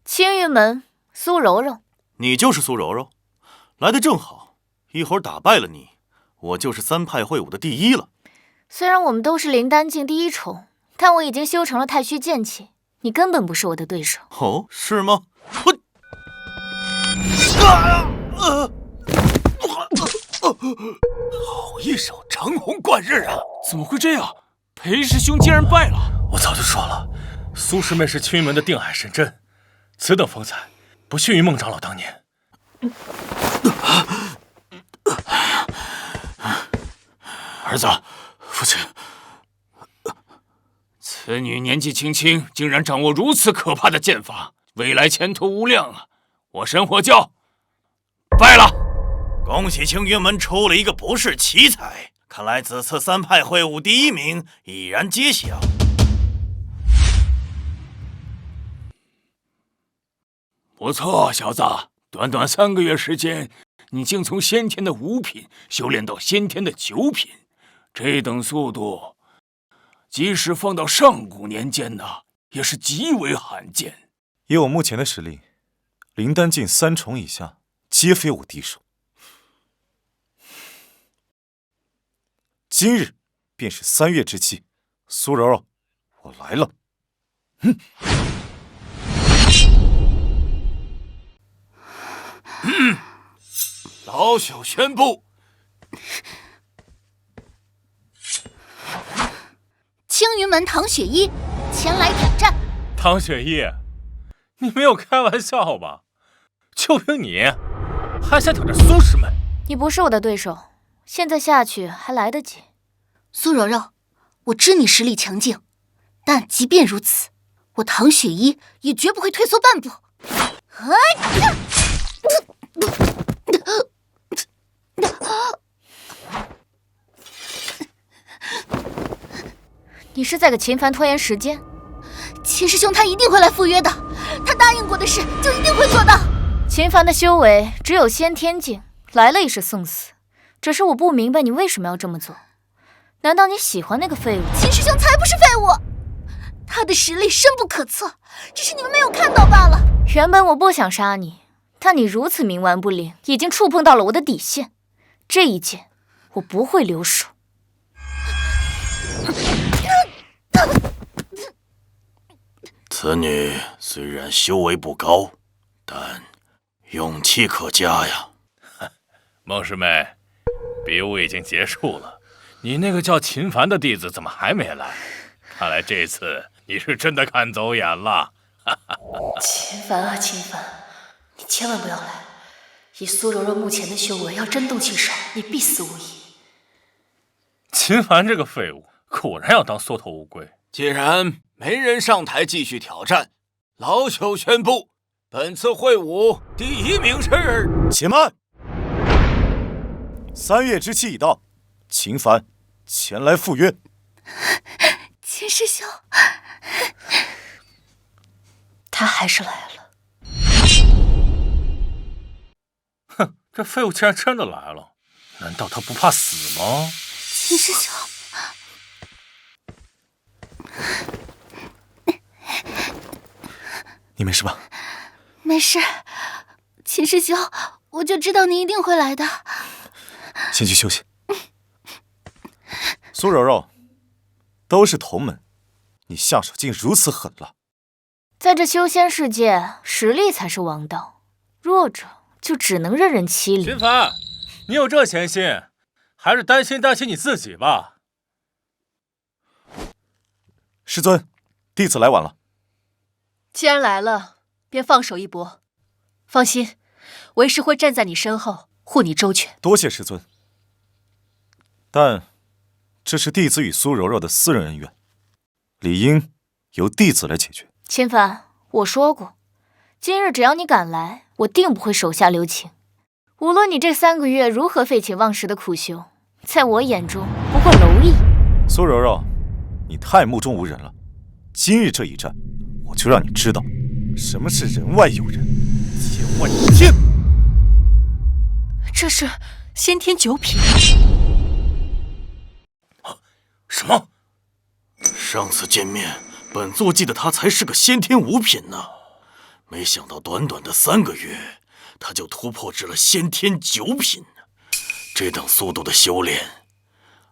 青雲門蘇柔柔，你就是蘇柔柔，來得正好，一會兒打敗了你，我就是3派會武的第1了。雖然我們都是靈丹境第1重，但我已經修成了太虛劍氣，你根本不是我的對手。哦，是嗎？好一手長虹貫日啊！怎麼會這樣？裴師兄竟然敗了！我早就說了，蘇師妹是青雲門的定海神針，此等風采不遜於孟長老當年。兒子，父親，此女年紀輕輕，竟然掌握如此可怕的劍法，未來前途無量啊！我神火教敗了。恭喜青雲門出了一個不世奇才，看來此次3派會武第1名已然揭曉。不錯，小子，短短3个月时间，你竟从先天的5品修炼到先天的9品，这等速度，即使放到上古年间呢，也是极为罕见。以我目前的实力，灵丹境3重以下，皆非我敌手。今日便是3月之期，蘇柔柔，我來了。老朽宣布，青雲門唐雪依前來挑戰。唐雪依，你沒有開玩笑吧？就憑你，還想挑戰蘇師妹？你不是我的對手，現在下去還來得及。蘇柔柔，我知你實力強勁，但即便如此，我唐雪依也絕不會退縮半步。你是在給秦凡拖延時間？秦師兄他一定會來赴約的，他答應過的事就一定會做到。秦凡的修為只有先天境，來了也是送死。只是我不明白你為什麼要這麼做？難道你喜歡那個廢物？秦師兄才不是廢物，他的實力深不可測，只是你們沒有看到罷了。原本我不想殺你，但你如此冥頑不靈，已經觸碰到了我的底線。這一劍，我不會留手。此女雖然修為不高，但勇氣可嘉呀。孟師妹，比武已經結束了，你那個叫秦凡的弟子怎麼還沒來？看來這次你是真的看走眼了。秦凡啊，秦凡，你千萬不要來！以蘇柔柔目前的修為，要真動起手，你必死無疑。秦凡這個廢物，果然要當縮頭烏龜。既然沒人上台繼續挑戰，老朽宣布，本次會武第1名是……且慢！3月之期已到，秦凡前來赴約。秦師兄，他還是來了。哼，這廢物竟然真的來了，難道他不怕死嗎？秦師兄。你沒事吧？沒事，秦師兄，我就知道你一定會來的。先去休息。蘇柔柔，都是同門，你下手竟如此狠辣。在這修仙世界，實力才是王道，弱者就只能任人欺凌。秦凡，你有這閒心，還是擔心你自己吧。師尊，弟子來晚了。既然來了，便放手一搏。放心，為師會站在你身後，護你周全。多謝師尊。但這是弟子與蘇柔柔的私人恩怨，理應由弟子來解決。秦凡，我說過，今日只要你敢來，我定不會手下留情。無論你這3個月如何廢寢忘食的苦修，在我眼中不過螻蟻。蘇柔柔，你太目中無人了。今日這一戰，我就讓你知道什麼是人外有人，天外有天。這是先天9品。什麼？上次見面，本座記得他才是個先天5品呢，沒想到短短的3個月，他就突破至了先天9品。這等速度的修煉，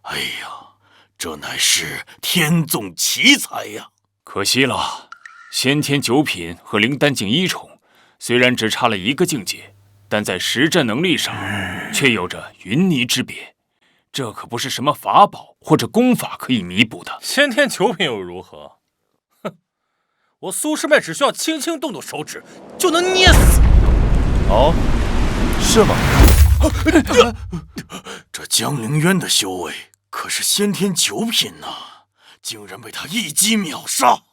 哎呀，這乃是天縱奇才呀！可惜了，先天9品和靈丹境1重，雖然只差了1個境界，但在實戰能力上卻有着雲泥之別。這可不是什麼法寶或者功法可以彌補的。先天9品又如何？哼，我蘇師妹只需要輕輕動動手指，就能捏死。哦，是嗎？這江凌淵的修為可是先天9品吶，竟然被他一擊秒殺。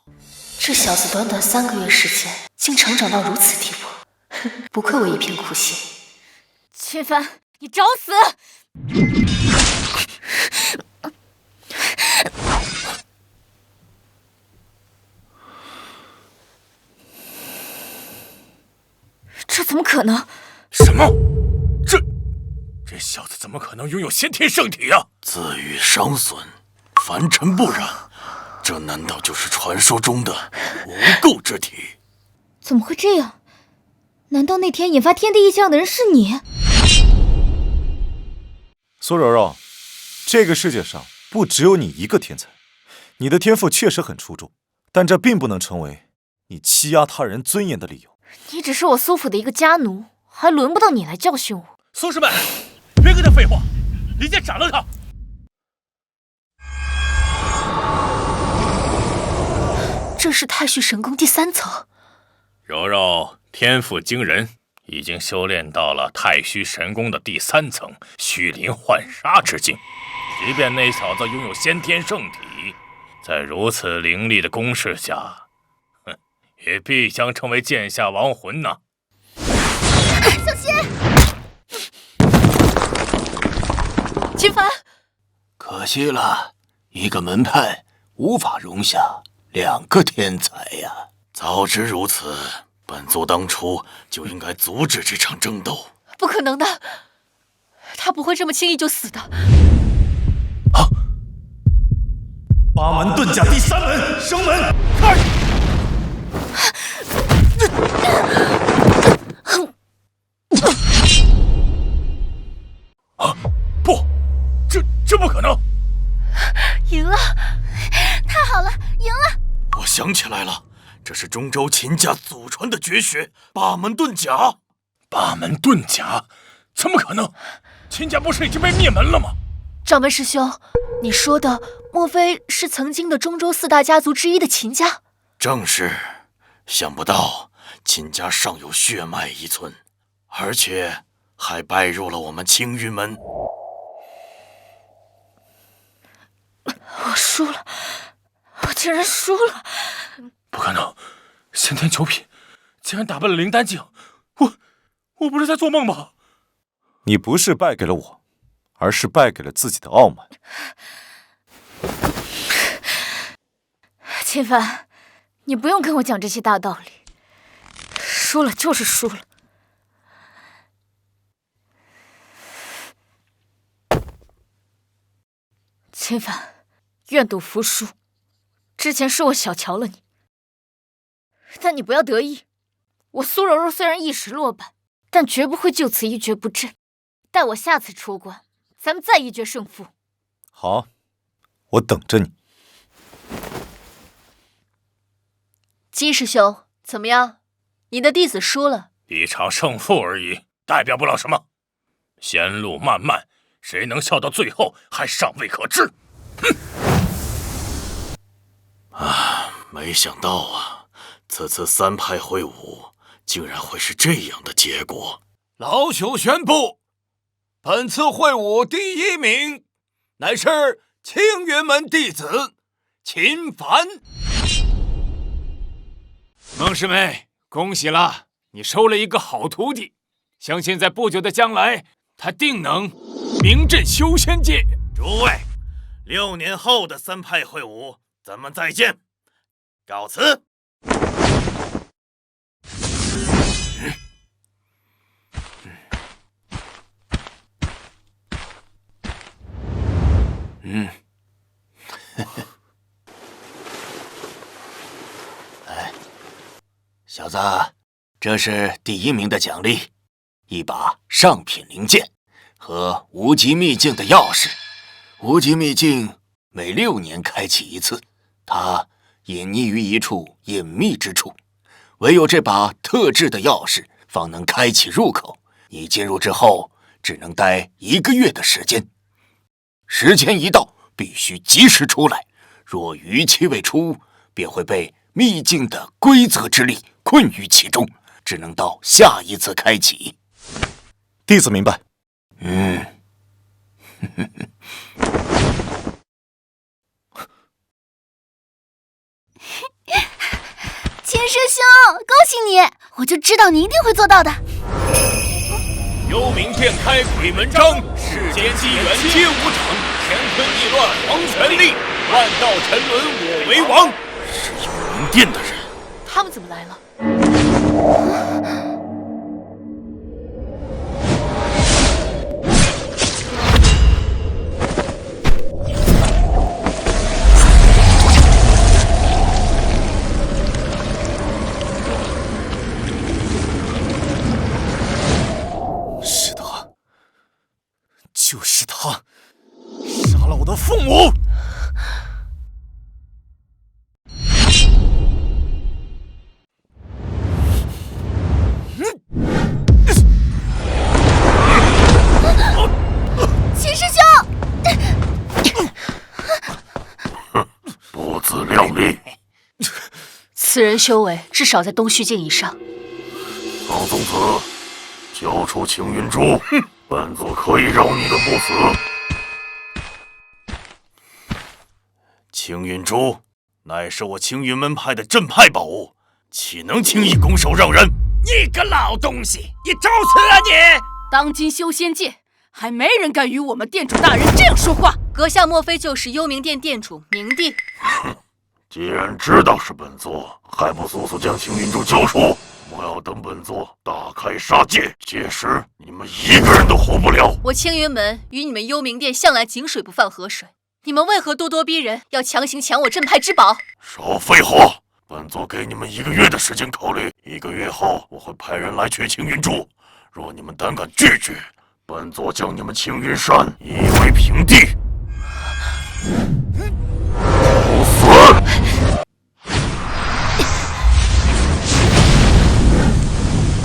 這小子短短3個月時間，竟成長到如此地步，不愧我一片苦心。秦凡，你找死！怎麼可能？什麼？这小子怎麼可能擁有先天圣體啊？自欲伤損，凡塵不染，這難道就是傳說中的無垢之體？怎麼會這樣？難道那天引發天地異象的人是你？蘇柔柔，這個世界上不只有你一個天才，你的天賦確實很出眾，但這並不能成為你欺壓他人尊嚴的理由。你只是我蘇府的一個家奴，還輪不到你來教訓我。蘇師們，別跟他廢話，立即斬了他！這是太虛神功第3層。柔柔天賦驚人，已經修煉到了太虛神功的第3層虛靈幻殺之境。即便那小子擁有先天圣體，在如此凌厉的攻勢下，也必将成为剑下亡魂呐！小心！秦凡，可惜了，一个门派无法容下2个天才呀！早知如此，本座当初就应该阻止这场争鬥。不可能的，他不会这麼輕易就死的。啊！八門遁甲第3門，生門開！啊！不，这不可能！贏了！太好了，贏了！我想起來了，這是中州秦家祖傳的絕學八門遁甲。八門遁甲？怎麼可能？秦家不是已經被滅門了嗎？掌門師兄，你說的莫非是曾經的中州4大家族之一的秦家？正是，想不到秦家尚有血脈遺存，而且還拜入了我們青雲門。我輸了，我竟然輸了！不可能，先天九品竟然打敗了靈丹境，我不是在做夢吧？你不是敗給了我，而是敗給了自己的傲慢。秦凡，你不用跟我講這些大道理，輸了就是輸了。秦凡，願賭服輸。之前是我小瞧了你，但你不要得意。我蘇柔柔雖然一時落敗，但絕不會就此一蹶不振。待我下次出關，咱們再一決勝負。好，我等着你。金師兄，怎麼樣？你的弟子輸了。一場勝負而已，代表不了什麼。仙路漫漫，誰能笑到最後還尚未可知。哼！沒想到啊，此次3派會武竟然會是這樣的結果。老朽宣布，本次會武第1名乃是青雲門弟子秦凡。孟師妹，恭喜了，你收了一個好徒弟，相信在不久的將來，他定能名震修仙界。諸位，6年後的3派會武，咱們再見，告辭。哎，小子，這是第1名的獎勵，一把上品靈劍和無極秘境的鑰匙。無極秘境每6年開啟一次，它隱匿於一處隱秘之處，唯有這把特制的鑰匙方能開啟入口。你進入之後，只能待1個月的時間，時間一到，必須及時出來。若逾期未出，便會被秘境的規則之力困於其中，只能到下一次開啟。弟子明白。秦師兄，恭喜你！我就知道你一定會做到的。幽冥遍開鬼門張，世間機緣皆無常，乾坤易亂黃泉力，萬道沉淪我為王。是有靈殿的人，他們怎麼來了？就是他，杀了我的父母。秦师兄，不自量力！此人修为至少在东虚境以上。高宗子，交出青云珠，本座可以饶你个不死。青云珠乃是我青云门派的镇派宝物，岂能轻易拱手让人？你个老东西，你找死啊你！当今修仙界，还没人敢与我们店主大人这样说话。阁下莫非就是幽冥殿店主明帝？既然知道是本座，还不速速将青云珠交出！我要等本座大开杀戒，届时你们一个人都活不了。我青云门与你们幽冥殿向来井水不犯河水，你们为何咄咄逼人，要强行抢我镇派之宝？少废话！本座给你们1个月的时间考虑，1个月后我会派人来取青云珠。若你们胆敢拒绝，本座将你们青云山夷为平地。找死！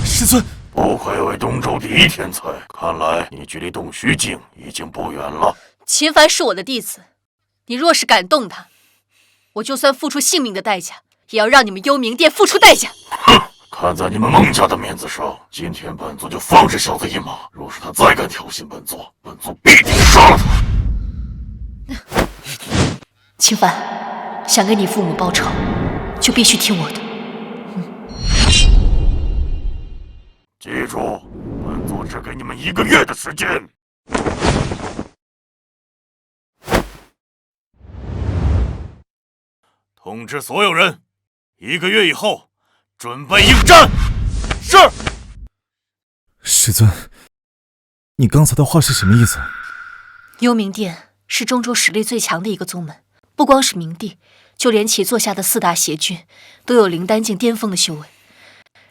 师尊，不愧为东周第一天才，看来你距离洞虚境已经不远了。秦凡是我的弟子，你若是敢动他，我就算付出性命的代价，也要让你们幽冥殿付出代价。哼！看在你们孟家的面子上，今天本座就放这小子一马。若是他再敢挑衅本座，本座必定杀了他。秦凡，想给你父母报仇，就必须听我的。记住，本座只给你们1个月的时间。通知所有人，1个月以后准备应战。是。师尊，你刚才的话是什么意思？幽冥殿是中州实力最强的一个宗门，不光是明帝，就连其座下的4大邪君都有灵丹境巅峰的修为。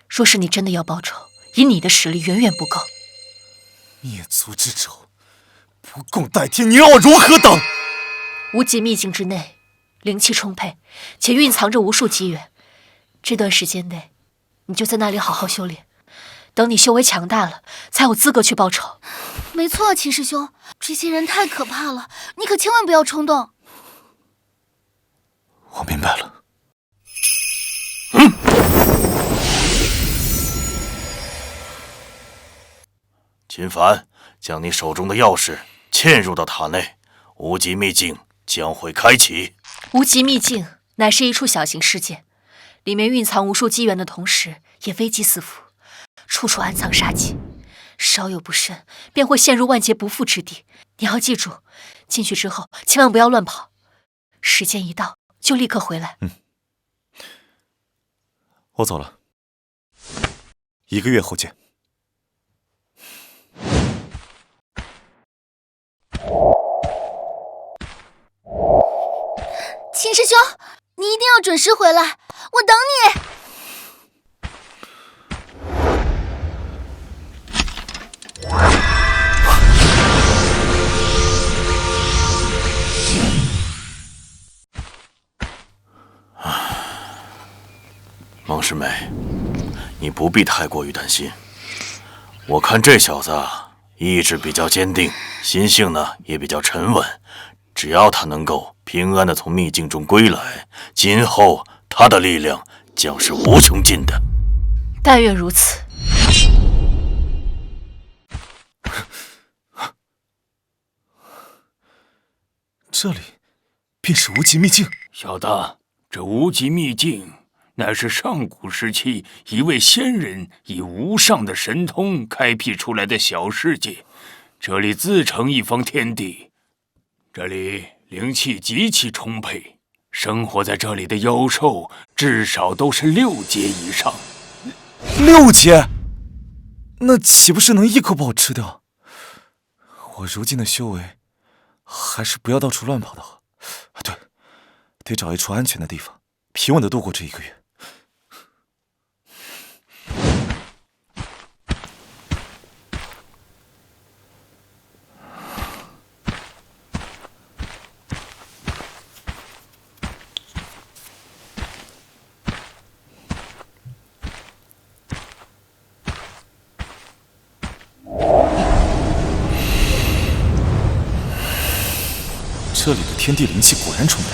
若是你真的要报仇，以你的實力遠遠不夠。滅族之仇，不共戴天，你讓我如何等？無極秘境之內，靈氣充沛，且蘊藏着無數機緣。這段時間內，你就在那裡好好修煉。等你修為強大了，才有資格去報仇。沒錯，秦師兄，這些人太可怕了，你可千萬不要衝動。我明白了。秦凡，将你手中的鑰匙嵌入到塔內，無極秘境將會開啟。無極秘境乃是一處小型世界，裡面蘊藏無數機緣的同時，也危機四伏，處處暗藏殺機，稍有不慎便會陷入萬劫不復之地。你要記住，進去之後千萬不要亂跑，時間一到就立刻回來。我走了，1個月後見。秦師兄，你一定要準時回來，我等你。孟師妹，你不必太過於擔心。我看這小子意志比較堅定，心性呢也比較沉穩。只要他能夠平安地從秘境中歸來，今後他的力量將是無窮盡的。但願如此。這裡便是無極秘境。小的，這無極秘境乃是上古時期一位仙人以無上的神通開闢出來的小世界，這裡自成一方天地。這裡靈氣極其充沛，生活在這裡的妖獸至少都是6階以上。6階？那豈不是能一口把我吃掉？我如今的修為，還是不要到處亂跑的好。對，得找一處安全的地方，平穩地度過這1個月。這裡的天地靈氣果然充沛，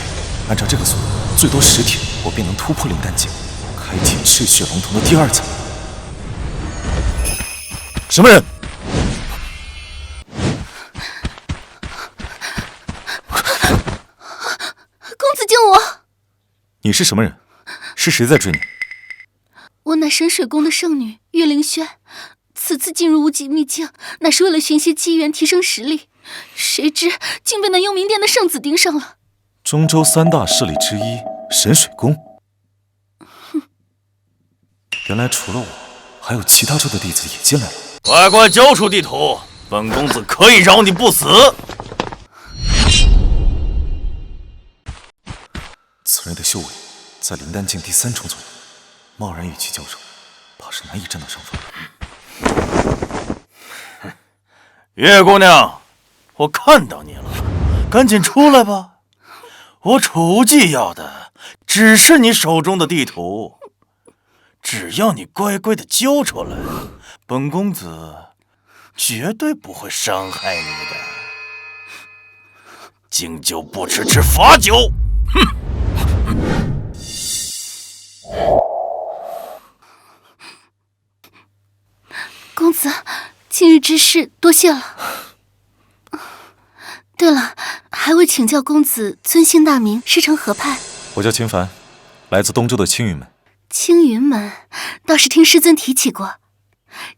按照這個速度，最多10天，我便能突破灵丹境，開啟赤血龍瞳的第2層。什麼人？公子救我！你是什麼人？是誰在追你？我乃神水宮的圣女岳灵轩，此次进入无极秘境，乃是为了寻些机缘提升實力，誰知竟被那幽冥殿的圣子盯上了。中州3大勢力之一神水宮，原來除了我，還有其他州的弟子也進來了。乖乖交出地圖，本公子可以饒你不死。此人的修为在灵丹境第3重左右，贸然与其交手，怕是难以占到上风。月姑娘，我看到你了，赶緊出來吧。我楚无忌要的只是你手中的地圖，只要你乖乖的交出来，本公子絕對不會傷害你的。敬酒不吃吃罰酒。哼！公子，今日之事多謝了。对了，還未請教公子尊姓大名，師承何派？我叫秦凡，來自東州的青雲門。青雲門，倒是聽師尊提起過。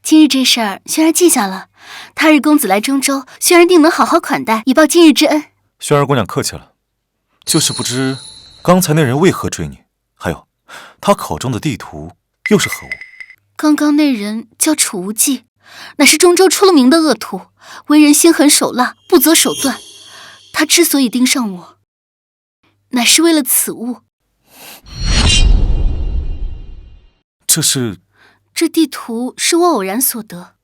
今日這事兒，軒兒記下了。他日公子來中州，軒兒定能好好款待，以報今日之恩。軒兒姑娘客氣了，就是不知剛才那人為何追你，還有他口中的地圖又是何物？剛剛那人叫楚無忌，乃是中州出了名的惡徒，為人心狠手辣，不擇手段。他之所以盯上我，乃是為了此物。這地圖是我偶然所得，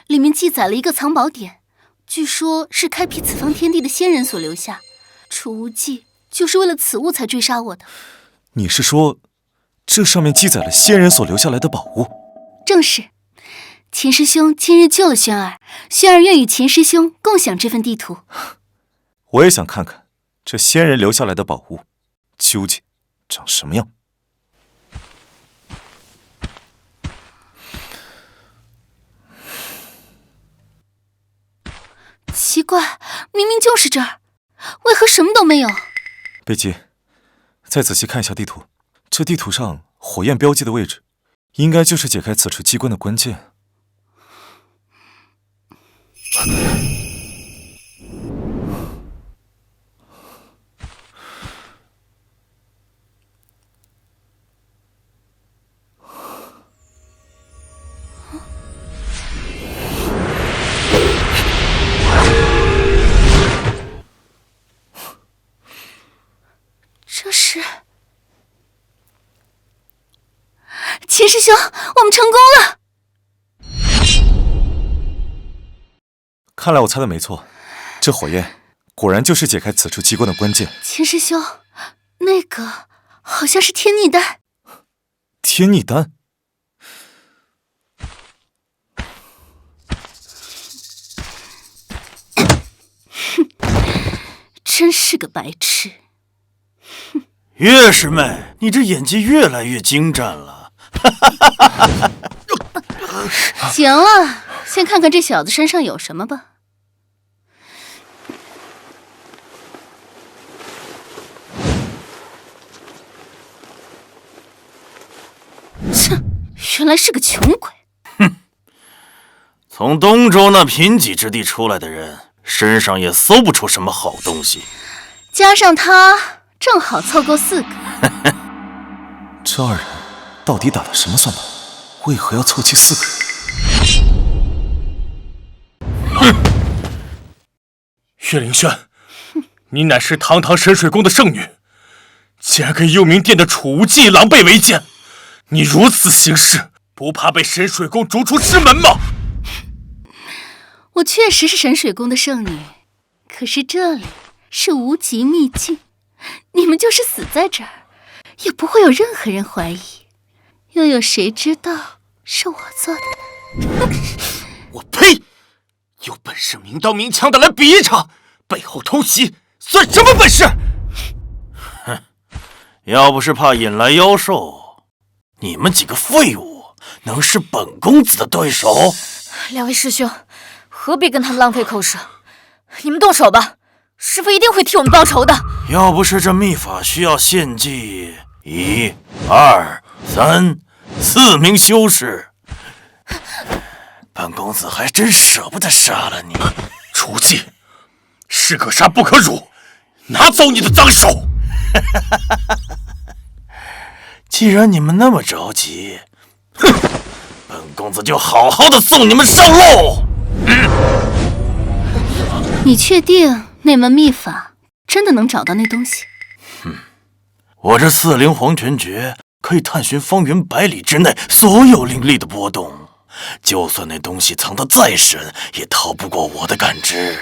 裡面記載了一個藏寶點，據說是開闢此方天地的仙人所留下。楚無忌就是為了此物才追殺我的。你是說，這上面記載了仙人所留下來的寶物？正是。秦師兄今日救了軒兒，軒兒願與秦師兄共享這份地圖。我也想看看這仙人留下來的寶物究竟長什麼樣。奇怪，明明就是這兒，為何什麼都沒有？別急，再仔細看一下地圖。這地圖上火焰標記的位置，應該就是解開此處機關的關鍵。这是秦師兄，我們成功了！看來我猜的沒錯，這火焰果然就是解開此處機關的關鍵。秦師兄，那個好像是天逆丹。天逆丹？真是個白痴。岳師妹，你這演技越來越精湛了。行了，先看看這小子身上有什麼吧。切，原來是個窮鬼。哼，從東州那貧瘠之地出來的人，身上也搜不出什麼好東西。加上他，正好湊夠4個。這二人到底打的什麼算盤？為何要湊齊4個人？哼！岳靈軒，你乃是堂堂神水宮的聖女，竟然跟幽冥殿的楚無忌狼狽為奸！你如此行事，不怕被神水宮逐出師門嗎？我確實是神水宮的聖女，可是這裡是無極秘境，你們就是死在這兒，也不會有任何人懷疑，又有誰知道是我做的呢？我呸！有本事明刀明槍的來比一場，背後偷襲，算什么本事？哼，要不是怕引来妖兽，你们几个废物能是本公子的对手？两位师兄，何必跟他们浪费口舌？你们动手吧，师父一定会替我们报仇的。要不是这秘法需要献祭1、2、3、4名修士，本公子还真舍不得杀了你。雏妓，士可杀不可辱，拿走你的脏手！既然你们那么着急，哼，本公子就好好的送你们上路。你确定那门秘法真的能找到那东西？我这4灵黄泉诀可以探寻方圆100里之内所有灵力的波动，就算那東西藏得再深，也逃不過我的感知。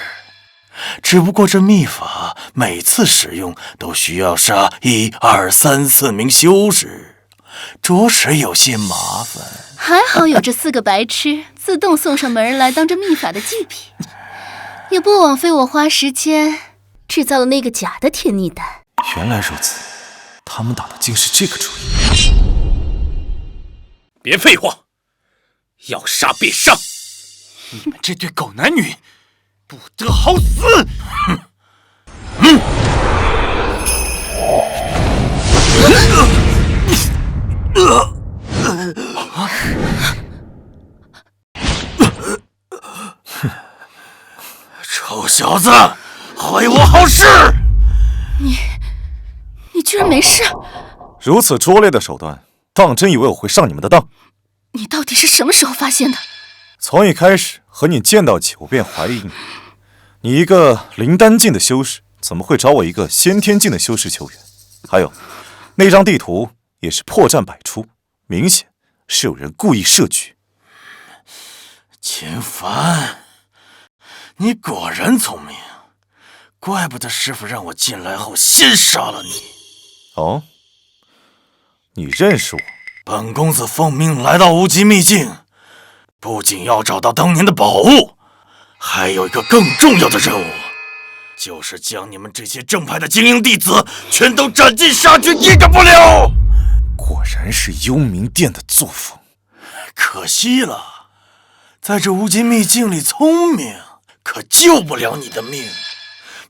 只不过这秘法每次使用都需要杀1、2、3、4名修士，着實有些麻煩。還好有這4個白痴自動送上門來當這秘法的祭品，也不枉費我花時間製造了那個假的天逆丹。原來如此，他們打的竟是這個主意。別廢話，要殺便殺！你們這對狗男女，不得好死！臭小子，毁我好事！你居然沒事？如此拙劣的手段，當真以為我會上你們的當？你到底是什麼時候發現的？從一開始和你見到起，我便懷疑你。你一個靈丹境的修士，怎麼會找我一個先天境的修士求援？還有，那張地圖也是破綻百出，明顯是有人故意設局。秦凡，你果然聰明，怪不得師父讓我進來後先殺了你。哦，你認識我？本公子奉命來到無極秘境，不僅要找到當年的寶物，還有一個更重要的任務，就是將你們這些正派的精英弟子全都斬盡殺絕，一個不留。果然是幽冥殿的作風。可惜了，在這無極秘境裡，聰明可救不了你的命。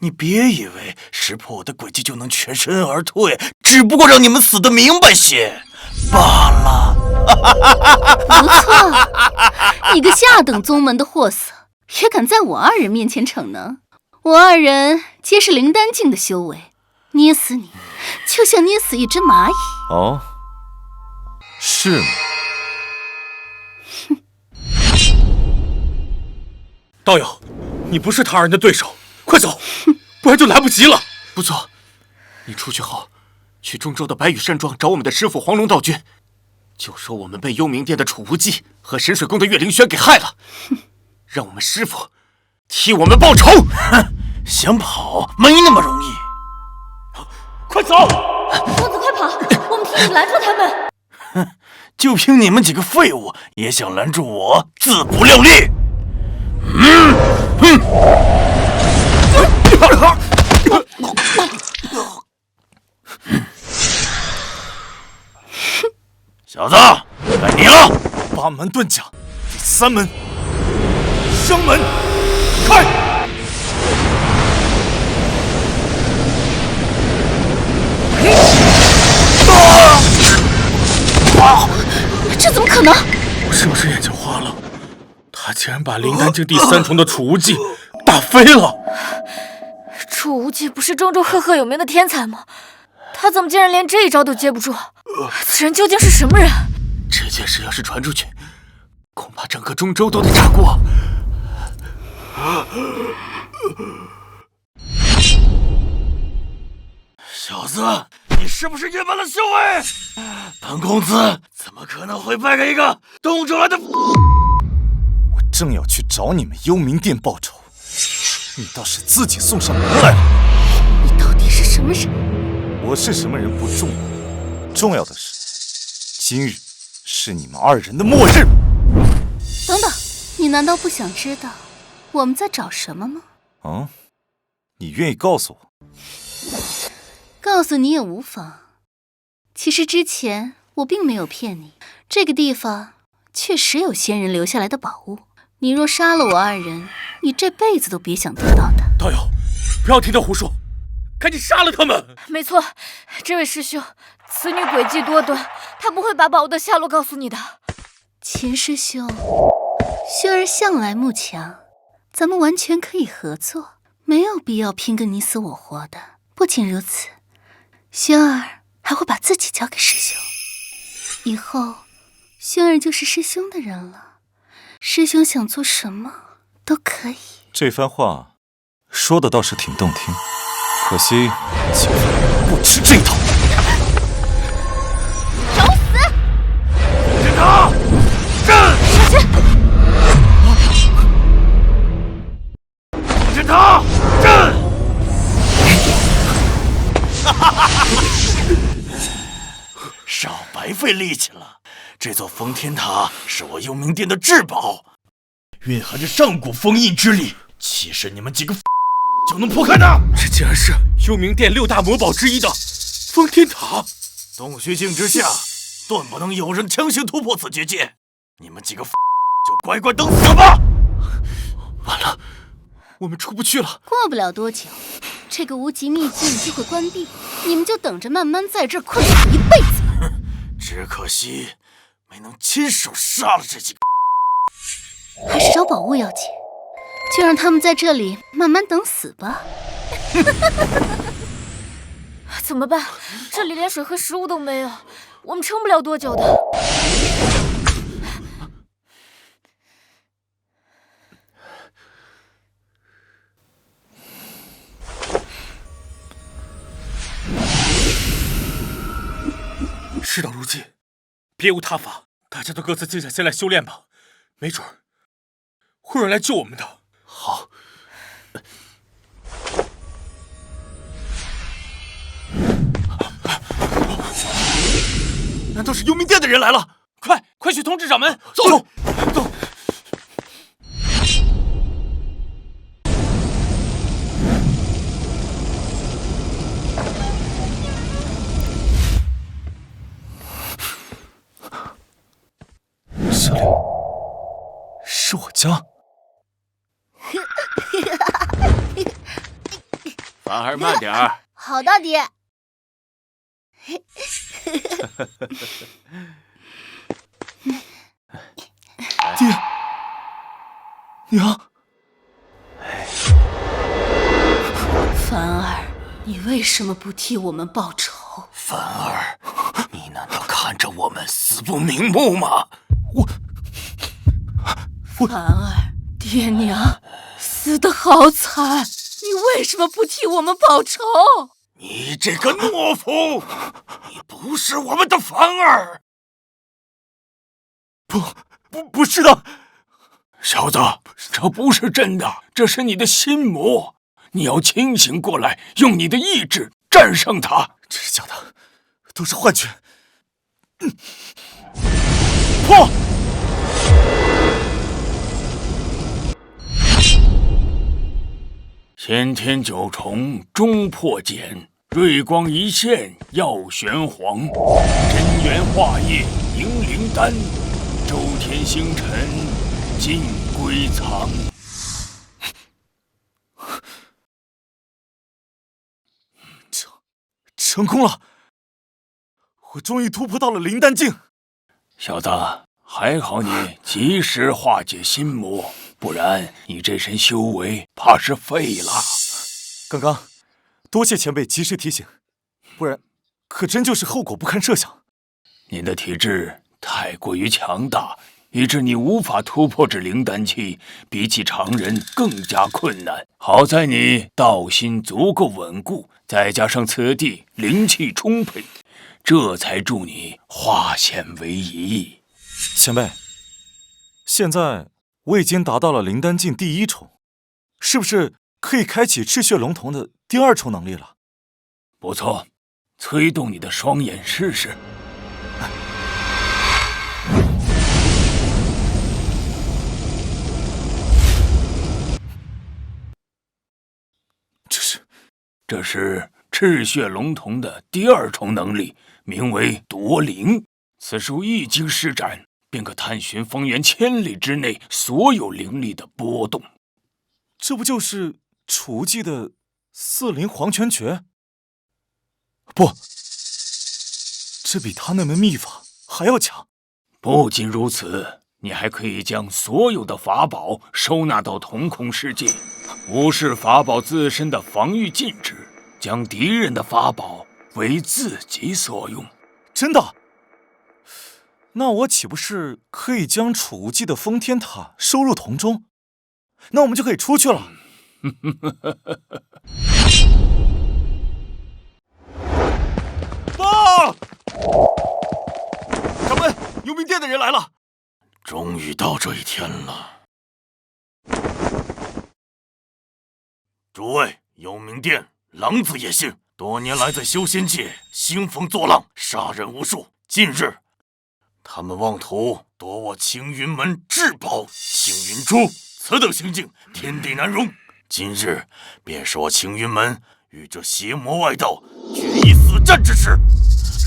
你別以為識破我的詭計就能全身而退，只不過讓你們死得明白些罷了。不錯，你個下等宗門的貨色，也敢在我二人面前逞能？我二人皆是靈丹境的修為，捏死你，就像捏死一隻螞蟻。哦，是嗎？道友，你不是他人的對手，快走，不然就來不及了。不錯，你出去後，去中州的白羽山莊找我們的師父黃龍道君，就說我們被幽冥殿的楚無忌和神水宮的岳靈軒給害了，讓我們師父替我們報仇。想跑沒那麼容易，快走！公子快跑，我們替你攔住他們。就憑你們幾個廢物也想攔住我，自不量力！小子，該你了。八門遁甲，第3門，生門開！這怎麼可能？我是不是眼睛花了？他竟然把靈丹境第3重的楚無忌打飛了！楚無忌不是中州赫赫有名的天才嗎？他怎麼竟然連這一招都接不住？此人究竟是什麼人？這件事要是傳出去，恐怕整個中州都得炸鍋。小子，你是不是隱瞞了修為？本公子怎麼可能會敗給一個東州來的？我正要去找你們幽冥殿報仇，你倒是自己送上門來了。你到底是什麼人？我是什麼人不重要，重要的是，今日是你們二人的末日。等等，你難道不想知道我們在找什麼嗎？啊，你願意告訴我告訴你也无妨。其實之前我並沒有騙你，這個地方確實有先人留下來的寶物。你若殺了我二人，你這輩子都別想得到的。道友，不要聽他胡說，趕緊殺了他們！沒錯，這位師兄，此女詭計多端，她不會把寶物的下落告訴你的。秦師兄，薰兒向來慕強，咱們完全可以合作，沒有必要拼個你死我活的。不僅如此，薰兒還會把自己交給師兄，以後薰兒就是師兄的人了。師兄想做什麼都可以。這番話說的倒是挺動聽，可惜秦fellow不吃這套。找死！是他！上去！是他！朕！少白费力气了。这座封天塔是我幽冥殿的至宝，蕴含着上古封印之力，岂是你们几个就能破开的？这竟然是幽冥殿6大魔宝之一的封天塔！洞虚境之下，断不能有人强行突破此结界。你们几个就乖乖等死吧！完了，我们出不去了。过不了多久，这个无极秘境就会關閉，你們就等着慢慢在這兒困死一輩子吧。只可惜沒能親手殺了這幾個。還是找寶物要緊，就讓他們在這裡慢慢等死吧。怎麼辦？這裡連水和食物都沒有，我們撐不了多久的。事到如今，別無他法，大家都各自靜下心來修煉吧，沒準會有人來救我們的。好。難道是幽冥殿的人來了？快去通知掌門！走！这里是我家。凡儿慢點兒。好，大爹。爹，娘。凡兒，你為什麼不替我們報仇？凡兒，你難道看着我們死不瞑目嗎？凡兒，爹娘死得好慘，你為什麼不替我們報仇？你這個懦夫，你不是我們的凡兒。不是的，小子，這不是真的，這是你的心魔。你要清醒過來，用你的意志戰勝他。這是假的，都是幻覺。破！先天九重終破繭，瑞光一現耀玄黃，真元化液凝靈丹，周天星辰盡歸藏。成功了！我終於突破到了靈丹境。小子，還好你及時化解心魔，不然你這身修為怕是廢了。剛剛多謝前輩及時提醒，不然可真就是後果不堪設想。你的體質太過於強大，以致你無法突破這靈丹期，比起常人更加困難。好在你道心足夠穩固，再加上此地靈氣充沛，這才助你化險為夷。前輩，現在我已經達到了靈丹境第1重，是不是可以開啟赤血龍瞳的第2重能力了？不錯，催動你的雙眼試試。這是赤血龍瞳的第2重能力，名為奪靈。此術一經施展，便可探寻方圆1000里之內所有灵力的波动。这不就是储物记的4灵黄泉诀？不，这比他那门秘法还要强。不仅如此，你还可以将所有的法宝收纳到瞳孔世界，无视法宝自身的防御禁制，将敌人的法宝为自己所用。真的？那我岂不是可以将储物记的封天塔收入瞳中？那我们就可以出去了。爸！掌门，幽冥殿的人来了。终于到这一天了。诸位，幽冥殿狼子野性，多年来在修仙界兴风作浪，杀人无数。近日，他们妄图夺我青云门至宝青云珠，此等行径，天地难容。今日便是我青云门与这邪魔外道决一死战之时。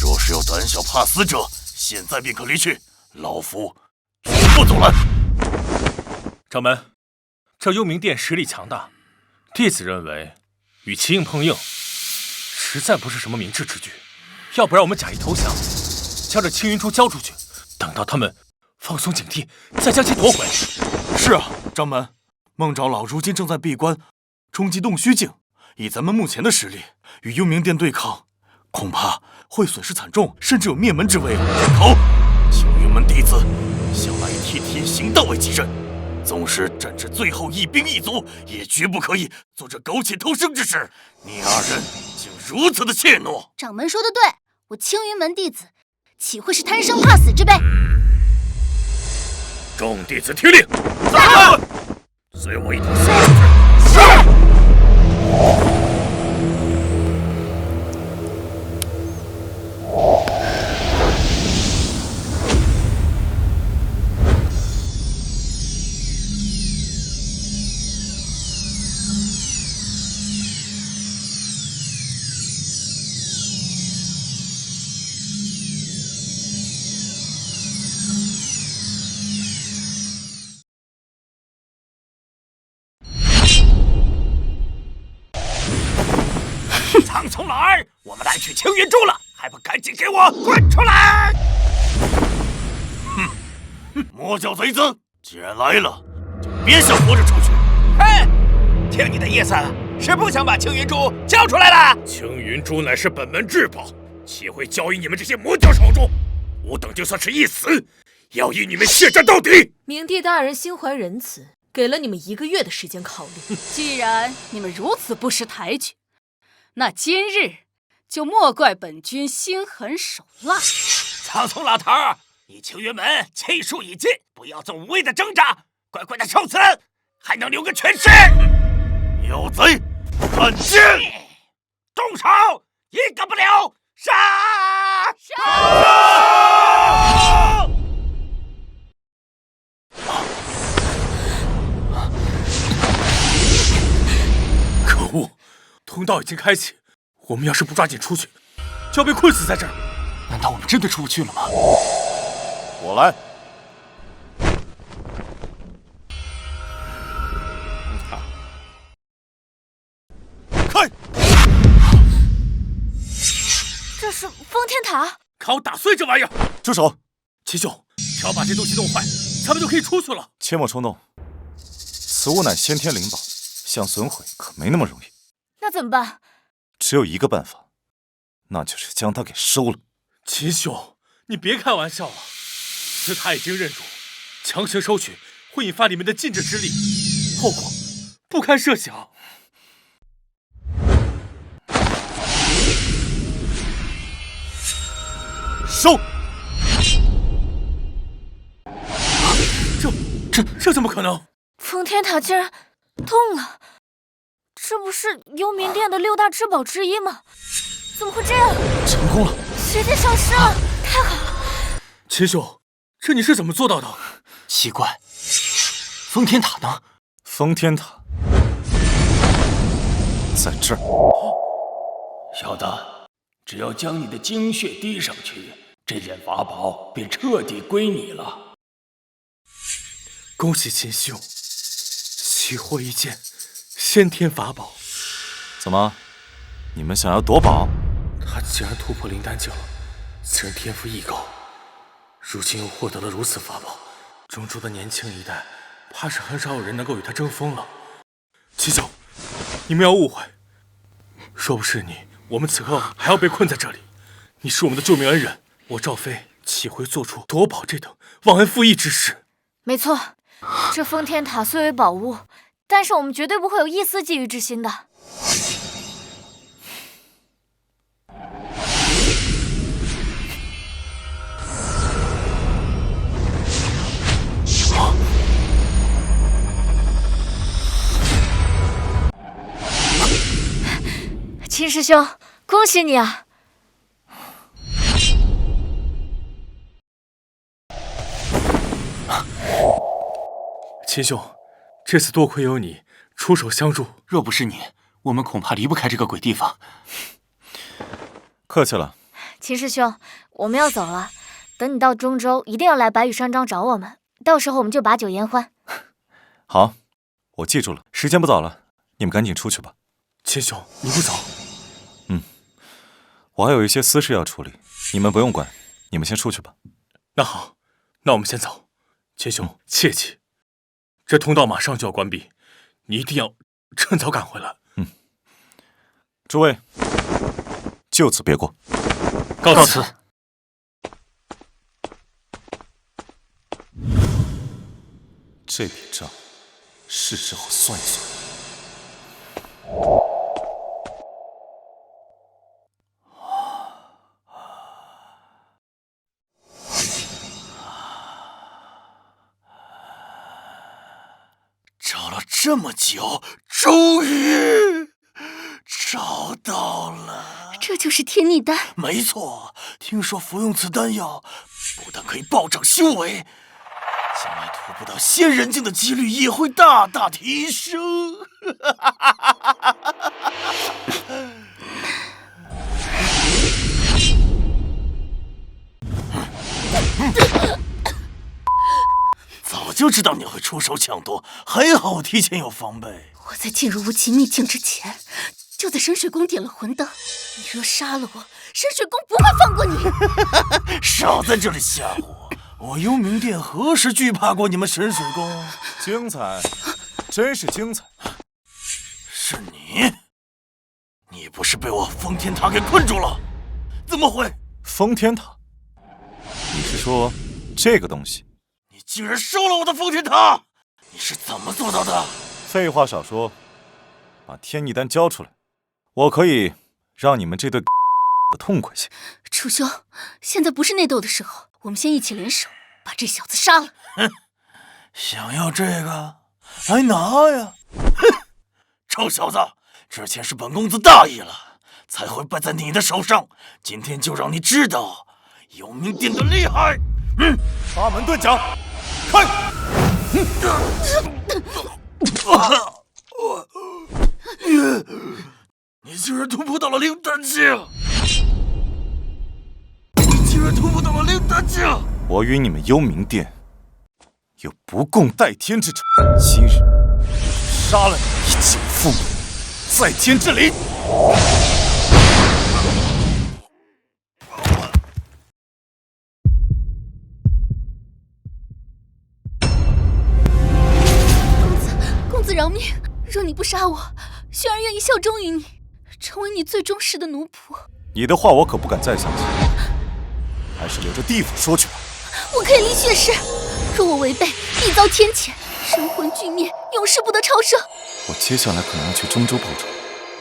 若是有胆小怕死者，现在便可离去，老夫绝不阻拦。掌门，这幽冥殿实力强大，弟子认为与其硬碰硬，实在不是什么明智之举。要不然我们假意投降，将这青云珠交出去，等到他们放松警惕，再将其夺回。是啊，掌门，孟长老如今正在闭关冲击洞虚境，以咱们目前的实力与幽冥殿对抗，恐怕会损失惨重，甚至有灭门之危。好，青云门弟子向来以替天行道为己任，纵使斩至最后一兵一卒，也绝不可以做这苟且偷生之事。你二人竟如此的怯懦！掌门说的对，我青云门弟子岂会是贪生怕死之辈？众弟子听令，随我一同杀出去！苍从哪儿？我们来取青云珠了，还不赶紧给我滚出来！哼，魔教贼子，既然来了，就别想活着出去。哼，听你的意思是不想把青云珠交出来了？青云珠乃是本门至宝，岂会交于你们这些魔教手中？吾等就算是一死，要与你们血战到底！冥帝大人心怀仁慈，给了你们1个月的时间考虑。既然你们如此不识抬举，那今日就莫怪本君心狠手辣。苍松老头儿，你青云门气数已尽，不要做无谓的挣扎，乖乖的受死，还能留个全尸。有贼，看剑！动手，一个不留，杀！可恶！通道已经开启，我们要是不抓紧出去，就要被困死在这儿。难道我们真的出不去了吗？我来。开！这是封天塔，看我打碎这玩意儿！住手！齐兄，只要把这东西弄坏，咱们就可以出去了。切莫冲动，此物乃先天灵宝，想损毁可没那么容易。那怎么办？只有一个办法，那就是将它给收了。齐兄，你别开玩笑了，这他已经认主，强行收取会引发里面的禁制之力，后果不堪设想。收！这怎么可能？封天塔竟然动了！这不是幽冥殿的6大至宝之一吗？怎么会这样？成功了！直接消失了，太好了！齐兄，这你是怎么做到的？奇怪，封天塔呢？封天塔在这儿。小子，只要将你的精血滴上去，这件法宝便彻底归你了。恭喜秦兄，取获一件先天法宝。怎么，你们想要夺宝？他既然突破灵丹境，自然天赋异高。如今又獲得了如此法宝，中州的年轻一代，怕是很少有人能够与他争锋了。秦兄，你们要误会，若不是你，我们此刻還要被困在這裡。你是我們的救命恩人，我趙飛豈會做出奪寶這等忘恩負義之事？沒錯，這封天塔雖為寶物，但是我們絕對不會有一絲覬覦之心的。秦師兄，恭喜你啊！秦兄，這次多虧有你出手相助，若不是你，我們恐怕離不開這個鬼地方。客氣了。秦師兄，我們要走了，等你到中州，一定要來白羽山莊找我們，到時候我們就把酒言歡。好，我記住了。時間不早了，你們趕緊出去吧。秦兄，你不走？我還有一些私事要處理，你們不用管，你們先出去吧。那好，那我們先走。秦兄，切記，這通道馬上就要關閉，你一定要趁早趕回來。諸位，就此別過。告辭。這筆賬是時候算一算。這麼久，終於找到了。這就是天逆丹。沒錯，聽說服用此丹藥，不但可以暴漲修為，將來突破到仙人境的幾率也會大大提升。早就知道你會出手搶奪，還好我提前有防備。我在進入無極秘境之前，就在神水宮點了魂燈。你若殺了我，神水宮不會放過你。少在這裡嚇唬我！幽冥殿何時懼怕過你們神水宮？精彩，真是精彩。是你？你不是被我封天塔給困住了？怎麼會？封天塔？你是說這個東西？竟然收了我的封天塔！你是怎麼做到的？廢話少說，把天逆丹交出來，我可以讓你們這對的痛快些。楚兄，現在不是內鬥的時候，我們先一起聯手把這小子殺了。哼，想要這個，來拿呀！哼，臭小子，之前是本公子大意了，才會敗在你的手上。今天就讓你知道幽冥殿的厲害。八門遁甲。開！你竟然突破到了靈丹境！你竟然突破到了靈丹境！我與你們幽冥殿有不共戴天之仇，今日殺了你以救父母，在天之靈。公子饒命！若你不殺我，萱兒願意效忠於你，成為你最忠實的奴僕。你的話我可不敢再相信，還是留着地府說去吧。我可以立血誓，若我違背，必遭天譴，神魂俱滅，永世不得超生。我接下來可能要去中州報仇，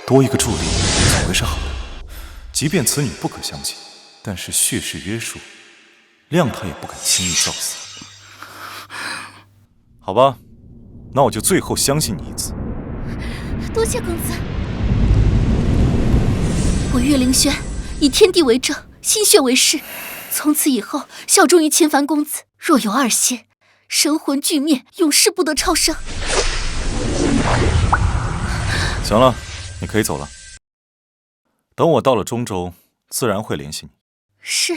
多一個助力總會是好的。即便此女不可相信，但是血誓約束，諒她也不敢輕易造死。好吧。那我就最後相信你一次。多謝公子。我岳靈軒以天地為證，心血為誓，從此以後效忠於秦凡公子。若有二心，神魂俱滅，永世不得超生。行了，你可以走了。等我到了中州，自然会联系你。是。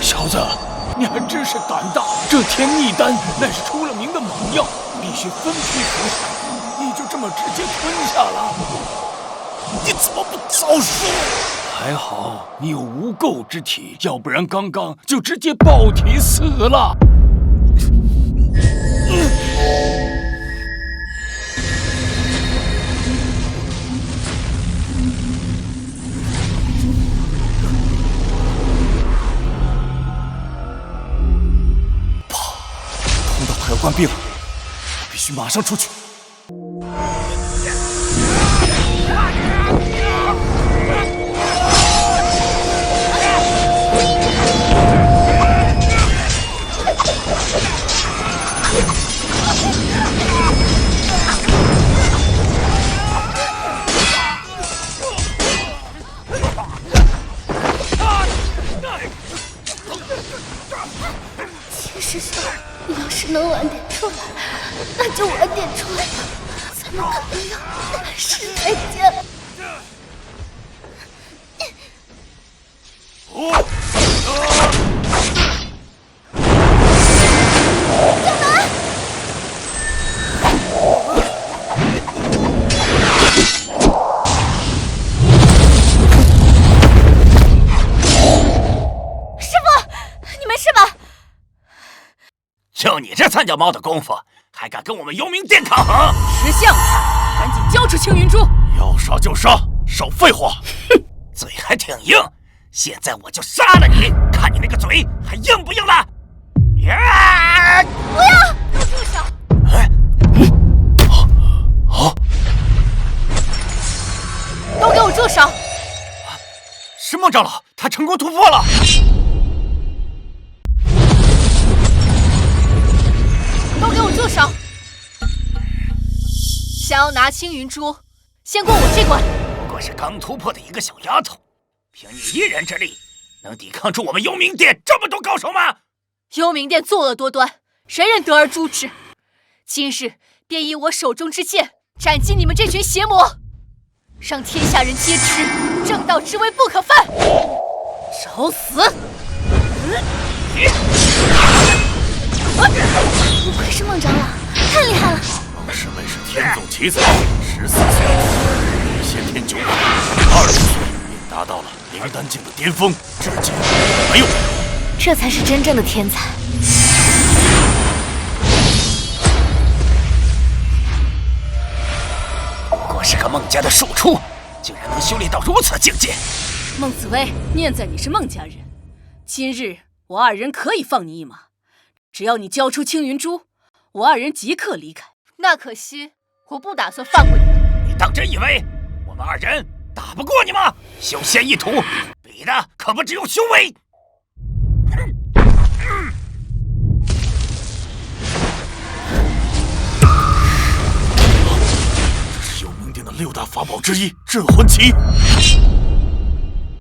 小子，你还真是胆大！这甜蜜丹乃是出了名的猛药，必须分批服食，你就这么直接吞下了？你怎么不早说？还好你有无垢之体，要不然刚刚就直接爆体死了。快要关闭了，我必须马上出去。秦师兄，你要是能晚点出来，那就晚点出来吧，咱们可能要难事再见。就你这三脚猫的功夫，还敢跟我们幽冥殿抗衡？识相的，赶紧交出青云珠！要杀就杀，少废话！哼，嘴还挺硬，现在我就杀了你，看你那个嘴还硬不硬了！呀！不要，给我住手！都给我住手！是孟长老，他成功突破了。都给我住手！想要拿青云珠，先过我这关。不过是刚突破的一个小丫头，凭你一人之力，能抵抗住我们幽冥殿这么多高手吗？幽冥殿作惡多端，谁人得而誅之？今日便以我手中之剑斩盡你們這群邪魔，讓天下人皆知正道之威不可犯。找死！不愧是孟長老，太厲害了！孟师妹是天纵奇才，14歲先天9品，20歲便達到了靈丹境的巔峰，至今沒有。這才是真正的天才。不過是個孟家的庶出，竟然能修煉到如此境界。孟紫薇，念在你是孟家人，今日我二人可以放你一馬。只要你交出青雲珠，我二人即刻離開。那可惜，我不打算放過你們。你當真以為我們二人打不過你嗎？修仙一途，比的可不只有修為。這是幽冥殿的6大法寶之一，鎮魂旗。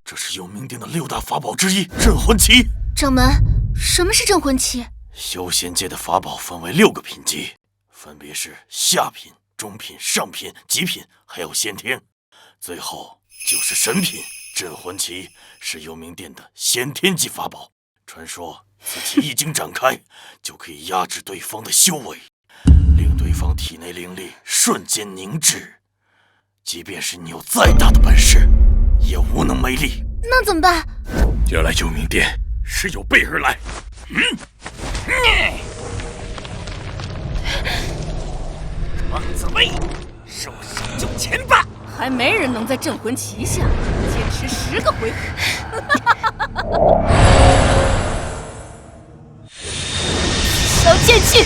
這是幽冥殿的6大法寶之一，鎮魂旗。掌門，什麼是鎮魂旗？修仙界的法寶分為6個品級，分別是下品、中品、上品、極品，還有先天，最後就是神品。鎮魂旗是幽冥殿的先天級法寶，傳說此旗一經展開，就可以壓制對方的修為，令對方體內靈力瞬間凝滯，即便是你有再大的本事，也無能為力。那怎麼辦？原來幽冥殿是有備而來。孟紫薇，收手就擒吧！還沒人能在鎮魂旗下堅持10個回合。小賤氣！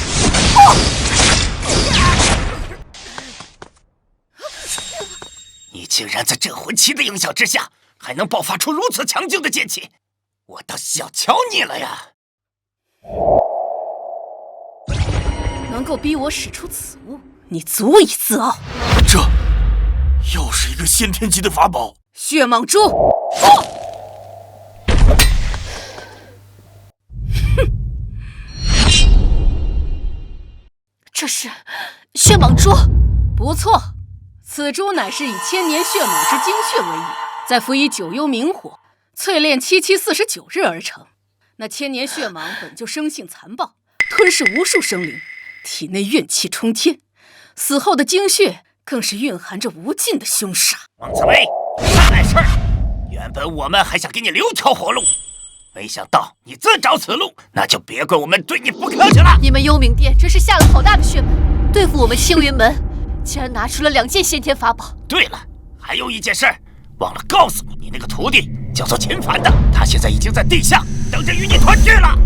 你竟然在鎮魂旗的影響之下，還能爆發出如此強勁的劍氣，我倒小瞧你了呀！能夠逼我使出此物，你足以自傲。这又是一个先天级的法宝——血蟒珠。这是血蟒珠，不错，此珠乃是以千年血蟒之精血为引，再辅以九幽冥火，淬炼749日而成。那千年血蟒本就生性残暴，吞噬无数生灵，体內怨氣衝天，死後的精血更是蘊含着無盡的兇殺。王紫薇，大賴事兒！原本我們還想給你留條活路，沒想到你自找此路，那就別怪我們對你不客氣了。你們幽冥殿真是下了好大的血本，對付我們青雲門，竟然拿出了2件先天法寶。對了，還有一件事，忘了告訴你那個徒弟叫做秦凡的，他現在已經在地下等着與你團聚了。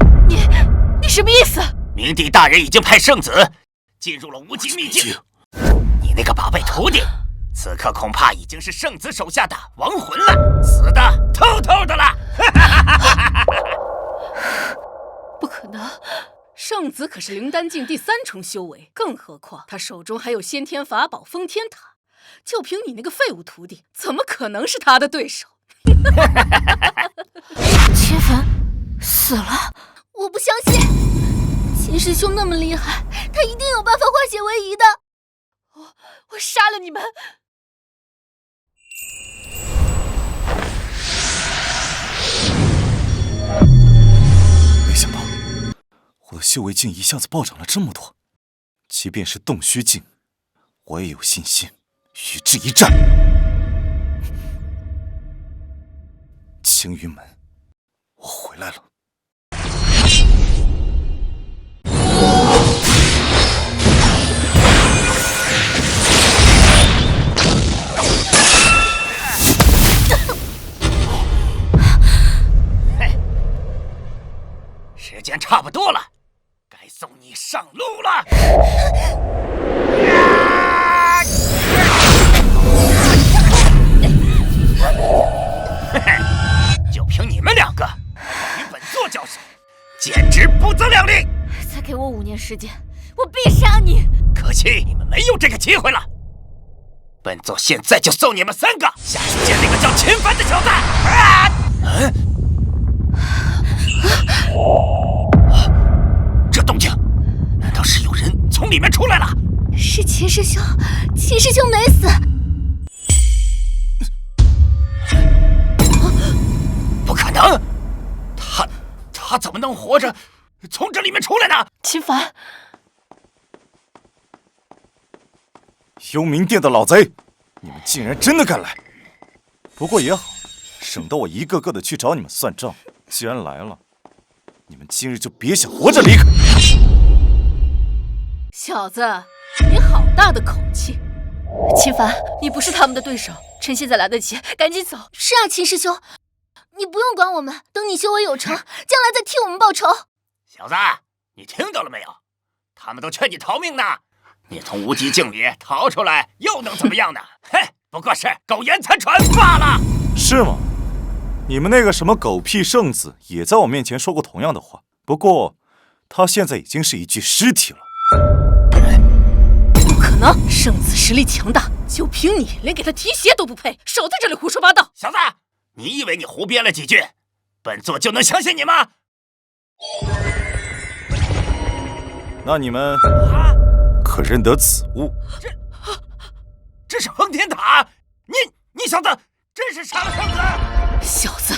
你什麼意思？明帝大人已經派聖子進入了無極秘境，你那個寶貝徒弟，此刻恐怕已經是聖子手下的亡魂了，死的透透的了。不可能，聖子可是靈丹境第3重修為，更何況他手中還有先天法寶封天塔，就憑你那個廢物徒弟，怎麼可能是他的對手？秦凡死了？我不相信，秦師兄那麼厲害，他一定有辦法化險為夷的。我殺了你們！沒想到我的修為境一下子暴漲了這麼多，即便是洞虛境，我也有信心與之一戰。青雲門，我回來了。時間差不多了，該送你上路了。就憑你們兩個與本座交手，簡直不自量力！再給我5年時間，我必殺你！可惜你們沒有這個機會了。本座現在就送你們3個下去見那個叫秦凡的小子！這動靜，難道是有人從裡面出來了？是秦師兄，秦師兄沒死。不可能，他怎麼能活着從這裡面出來呢？秦凡，幽冥殿的老賊，你們竟然真的敢來！不過也好，省得我一個個的去找你們算賬。既然來了，你們今日就別想活着離開。小子，你好大的口氣！秦凡，你不是他們的對手，趁現在來得及，趕緊走。是啊，秦師兄，你不用管我們，等你修為有成，將來再替我們報仇。小子，你聽到了沒有？他們都勸你逃命呢，你從無極境裡逃出來又能怎麼樣呢？哼，不過是苟延殘喘罷了。是嗎？你們那個什麼狗屁聖子也在我面前說過同樣的話，不過他現在已經是一具屍體了。不可能，聖子實力強大，就憑你連給他提鞋都不配，少在這裡胡說八道！小子，你以為你胡編了幾句，本座就能相信你嗎？那你們可認得此物？這是封天塔！你小子真是殺了聖子！小子，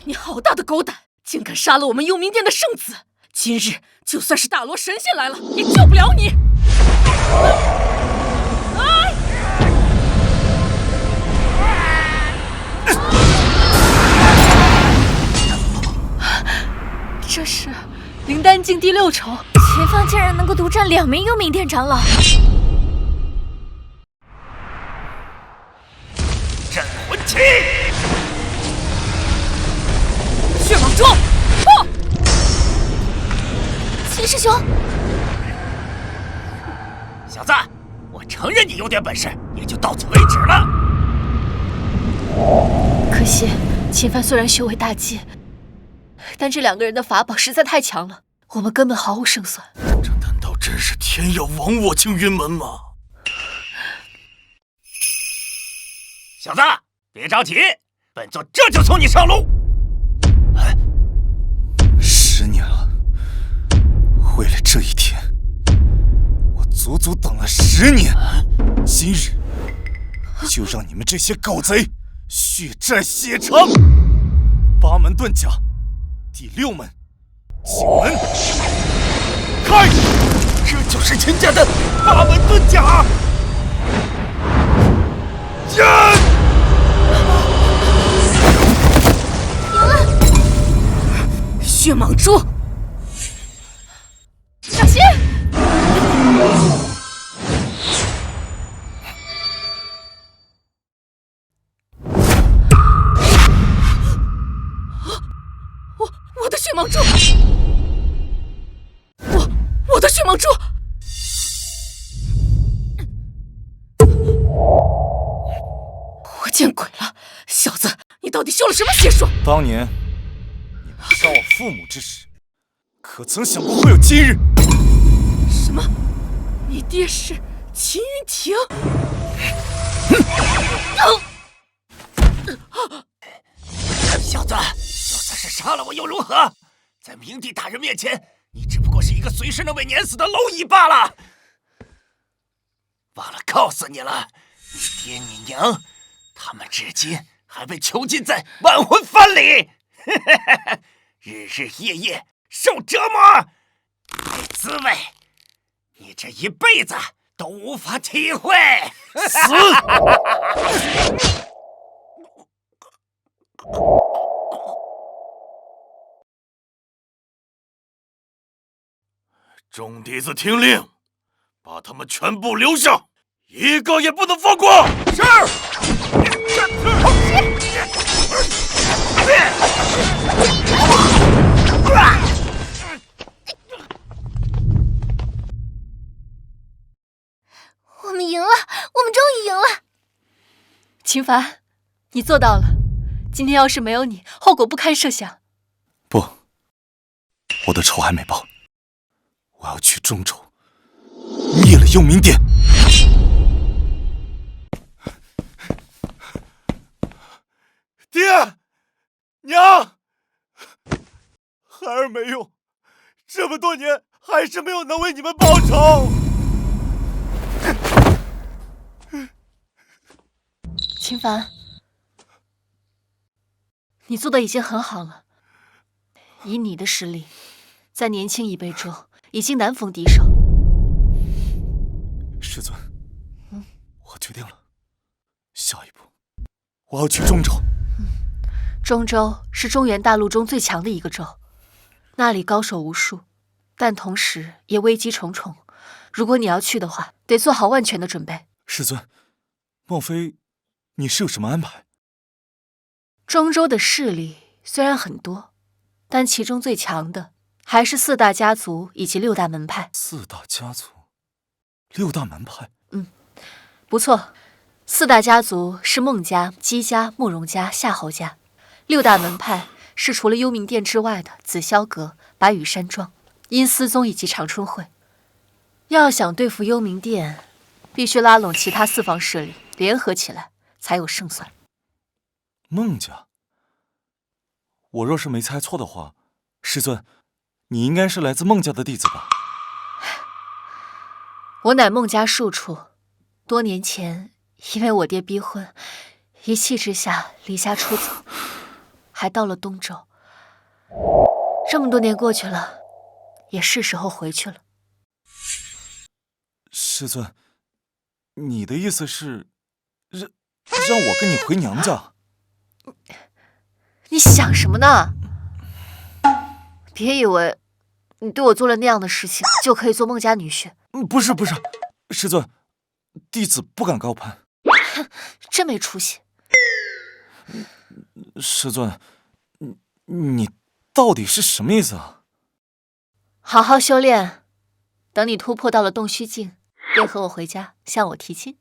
你好大的狗膽，竟敢殺了我們幽冥殿的聖子！今日就算是大羅神仙來了，也救不了你！這是靈丹境第6重，前方竟然能夠獨佔2名幽冥殿長老。鎮魂七，血蟒珠，破！秦師兄，小子，我承認你有點本事，也就到此為止了。可惜秦凡雖然修為大進，但這2個人的法寶實在太強了，我們根本毫無勝算。這難道真是天要亡我青云门吗？小子，别着急，本座这就送你上路。10年了，为了这一天，我足足等了10年。今日就让你们这些狗贼血债血偿！八门遁甲，第6门，景门，开！这就是秦家的八门遁甲。赢了！血蟒蛛，小心！我的血蟒蛛，我的血蟒蛛！我见鬼了！小子，你到底修了什么邪术？当年你们杀我父母之时，可曾想过会有今日？什么？你爹是秦云亭？小子，就算是杀了我又如何？在明帝大人面前，你只不过是一个随时能被碾死的蝼蚁罢了。忘了告诉你了，你爹你娘，他们至今还被囚禁在万魂幡里，日日夜夜受折磨，那滋味，你这一辈子都无法体会。死！众弟子听令，把他们全部留下，一个也不能放过。是。我们赢了，我们终于赢了！秦凡，你做到了。今天要是没有你，后果不堪设想。不，我的仇还没报。我要去中州，灭了幽冥殿。爹，娘，孩儿没用，这么多年还是没有能为你们报仇。秦凡，你做的已经很好了。以你的实力，在年轻一辈中已经难逢敌手。师尊，我决定了，下一步我要去中州。中州是中原大陆中最强的一個州，那裡高手無數，但同時也危機重重。如果你要去的話，得做好萬全的準備。師尊，莫非你是有什麼安排？中州的勢力雖然很多，但其中最強的還是4大家族以及6大門派。4大家族，6大門派。不錯，4大家族是孟家、姬家、慕容家、夏侯家；6大門派是除了幽冥殿之外的紫霄閣、白羽山莊、陰司宗以及長春會。要想對付幽冥殿，必須拉攏其他4方勢力，聯合起來才有勝算。孟家，我若是沒猜錯的話，師尊，你應該是來自孟家的弟子吧？我乃孟家庶出，多年前因為我爹逼婚，一氣之下離家出走，還到了東州。這麼多年過去了，也是時候回去了。師尊，你的意思是讓我跟你回娘家？你想什麼呢？別以為你對我做了那樣的事情，就可以做孟家女婿。不是，師尊，弟子不敢高攀。真沒出息。師尊，你到底是什麼意思啊？好好修煉，等你突破到了洞虛境，便和我回家向我提親。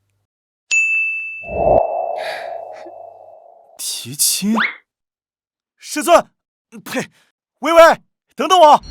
提親？師尊，呸！喂，等等我！